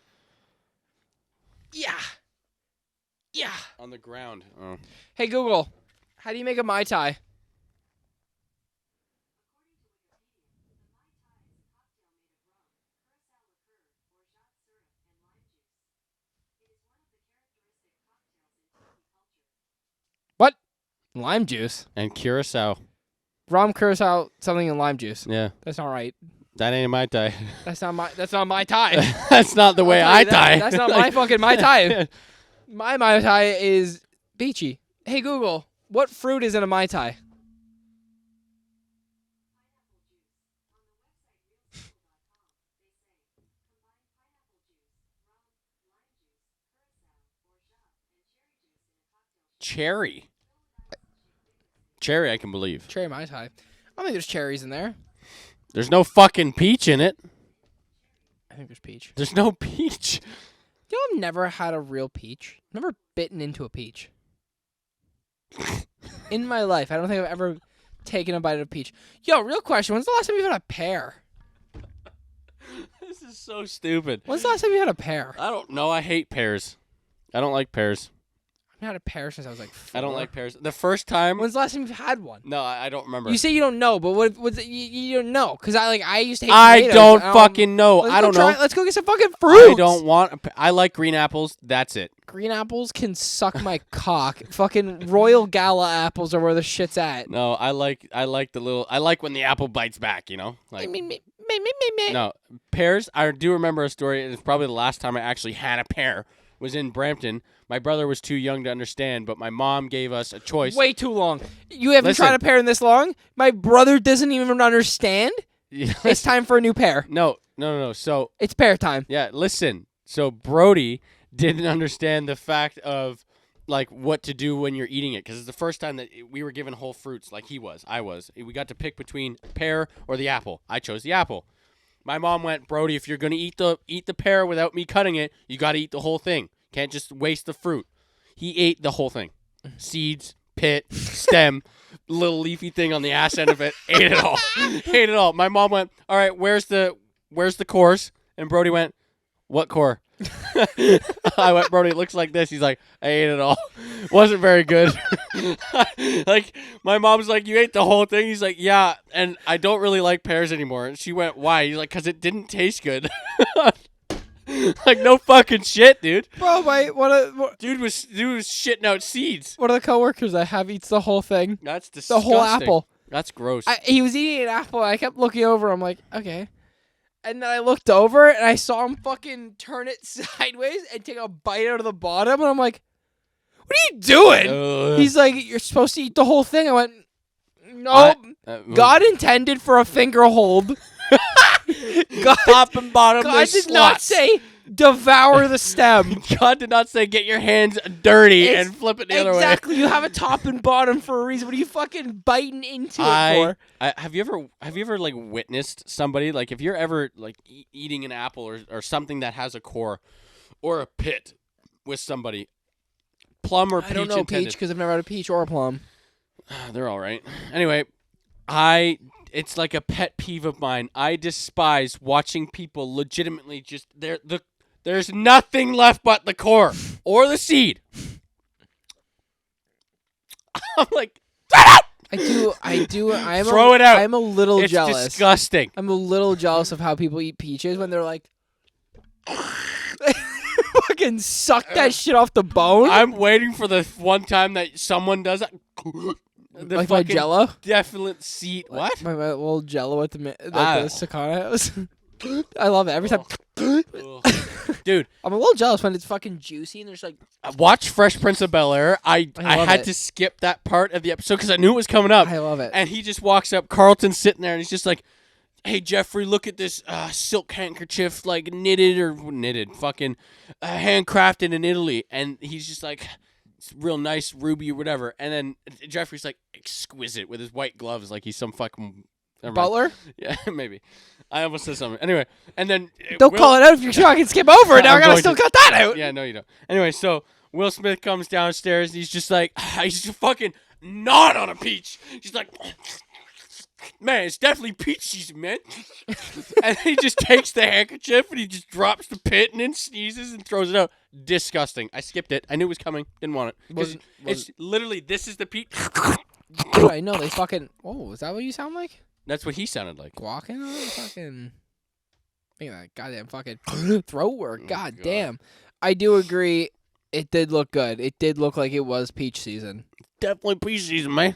Yeah. Yeah.
on the ground. Oh.
Hey Google, how do you make a Mai Tai? What? Lime juice.
And curacao.
Rum, curacao, something in lime juice.
Yeah,
That's not right.
that ain't Mai Tai.
That's not my Tai.
That's not the way
I'll tell
I
you that.
tie.
That's not my fucking Mai Tai. My Mai Tai is beachy. Hey Google, what fruit is in a Mai Tai?
Cherry. Cherry, I can believe.
Cherry Mai Tai. I don't think there's cherries in there.
There's no fucking peach in it.
I think there's peach.
There's no peach.
You know, I've never had a real peach. Never bitten into a peach. In my life, I don't think I've ever taken a bite of a peach. Yo, real question. When's the last time you had a pear?
This is so stupid.
When's the last time you had a pear?
I don't know. I hate pears. I don't like pears.
I've had a pear since I was like 4.
I don't like pears. The first time.
When's the last time you've had one?
No, I don't remember.
You say you don't know, but what's it, you don't know? Because I used to hate
I
tomatoes.
don't fucking know.
Let's
I
go
don't know.
Let's go get some fucking fruit.
I don't want. I like green apples. That's it.
Green apples can suck my cock. Fucking Royal Gala apples are where the shit's at.
No, I like the little. I like when the apple bites back. You know, like no pears. I do remember a story. It's probably the last time I actually had a pear. Was in Brampton. My brother was too young to understand, but my mom gave us a choice.
Way too long. You haven't
Listen.
tried a pear in this long? My brother doesn't even understand? It's time for a new pear.
No. So
It's pear time.
yeah, listen. So Brody didn't understand the fact of like what to do when you're eating it because it's the first time that we were given whole fruits like I was. We got to pick between pear or the apple. I chose the apple. My mom went, Brody, if you're gonna eat the pear without me cutting it, you got to eat the whole thing. Can't just waste the fruit. He ate the whole thing, seeds, pit, stem, little leafy thing on the ass end of it. Ate it all. Ate it all. My mom went, all right, where's the cores? And Brody went, what core? I went, Brody, it looks like this. He's like, I ate it all. Wasn't very good. Like, my mom's like, you ate the whole thing? He's like, yeah, and I don't really like pears anymore. And she went, why? He's like, because it didn't taste good. Like, no fucking shit, dude.
Bro, what
Dude was shitting out seeds.
one of the coworkers I have eats the whole thing.
That's
The
disgusting.
whole apple.
That's gross.
He was eating an apple, and I kept looking over. I'm like, okay. And then I looked over, and I saw him fucking turn it sideways and take a bite out of the bottom. And I'm like, what are you doing? He's like, you're supposed to eat the whole thing. I went, no. God intended for a finger hold. God,
Top and bottom.
God did not say devour the stem.
God did not say get your hands dirty
It's-
and flip it the other way.
Exactly. You have a top and bottom for a reason. What are you fucking biting into it for?
Have you ever like witnessed somebody, like, if you're ever like eating an apple or something that has a core or a pit with somebody, plum or peach
I don't know
intended.
peach because I've never had a peach or a plum.
They're all right. Anyway, it's like a pet peeve of mine. I despise watching people legitimately just there's nothing left but the core or the seed. I'm like,
I do.
Throw it out.
I'm a little
it's
jealous.
disgusting.
I'm a little jealous of how people eat peaches when they're like, fucking suck that shit off the bone.
I'm waiting for the one time that someone does that. The
like my
fucking
Jello.
definite seed. What?
My little Jello at the
Ah.
the Sakana house. I love it every time.
Ugh. Dude,
I'm a little jealous when it's fucking juicy and there's like.
watch Fresh Prince of Bel-Air. I
love
had
it.
to skip that part of the episode because I knew it was coming up.
I love it.
And he just walks up. Carlton's sitting there, and he's just like, "Hey, Jeffrey, look at this silk handkerchief, like fucking handcrafted in Italy." And he's just like, "It's real nice, ruby or whatever." And then Jeffrey's like, exquisite with his white gloves, like he's some fucking never mind.
Butler?
Yeah, maybe. I almost said something. Anyway, and then
Don't call it out if you're sure I can skip over it. Now I
I'm
gotta
going
still
to.
cut that out.
Yeah, no, you don't. Anyway, so Will Smith comes downstairs, and he's just like, he's just fucking gnawing on a peach. She's like, man, it's definitely peach season, man. And he just takes the handkerchief, and he just drops the pit, and then sneezes and throws it out. Disgusting. I skipped it. I knew it was coming. Didn't want it. Because it's literally, this is the peach.
Dude, I know they fucking. Oh, is that what you sound like?
That's what he sounded like.
Guacking on fucking. Think of that goddamn fucking throat work. God
God.
damn. I do agree. It did look good. It did look like it was peach season.
Definitely peach season, man.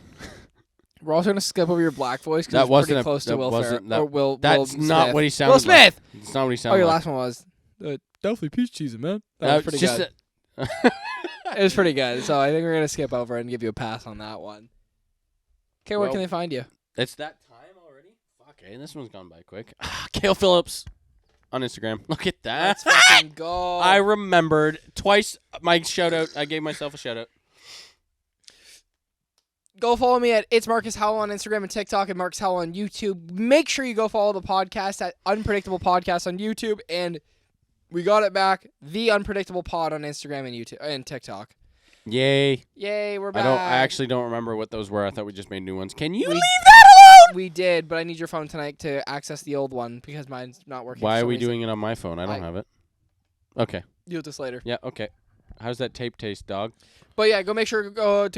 We're also gonna skip over your black voice
That
because it's
wasn't
pretty
a-
close to
that
Will
wasn't-
Ferrell.
that-
Or Will.
That's
Will
not
Smith.
what he sounded
Will Smith.
like. It's not what he
Oh,
sounded
your
like.
last one was definitely peach season, man. That
No,
was pretty
just
good.
a-
It was pretty good. So I think we're gonna skip over and give you a pass on that one. Okay, where
Well-
can they find you?
It's that time already? Fuck, okay, this one's gone by quick. Cayle Phillips on Instagram. Look at that.
Let's fucking go.
I remembered twice my shout out. I gave myself a shout out.
Go follow me at It's Marcus Howell on Instagram and TikTok and Marcus Howell on YouTube. Make sure you go follow the podcast at Unpredictable Podcast on YouTube. And we got it back, The Unpredictable Pod on Instagram and YouTube and TikTok.
Yay.
Yay, we're back.
I actually don't remember what those were. I thought we just made new ones. Can you
We-
leave that alone?
We did, but I need your phone tonight to access the old one because mine's not working.
Why
for
are
some
we
reason.
doing it on my phone? I don't have it. Okay.
Do this later.
Yeah, okay. How's that tape taste, dog?
But yeah, go make sure to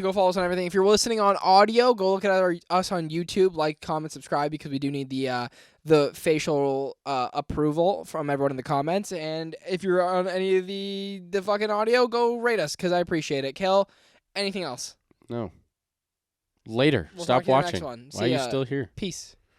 go follow us on everything. If you're listening on audio, go look at us on YouTube, like, comment, subscribe because we do need the facial approval from everyone in the comments. And if you're on any of the fucking audio, go rate us because I appreciate it. Cayle, anything else?
No. Later.
We'll
Stop
talk to you in the next
watching.
one.
Why
See
are you
ya.
still here?
Peace.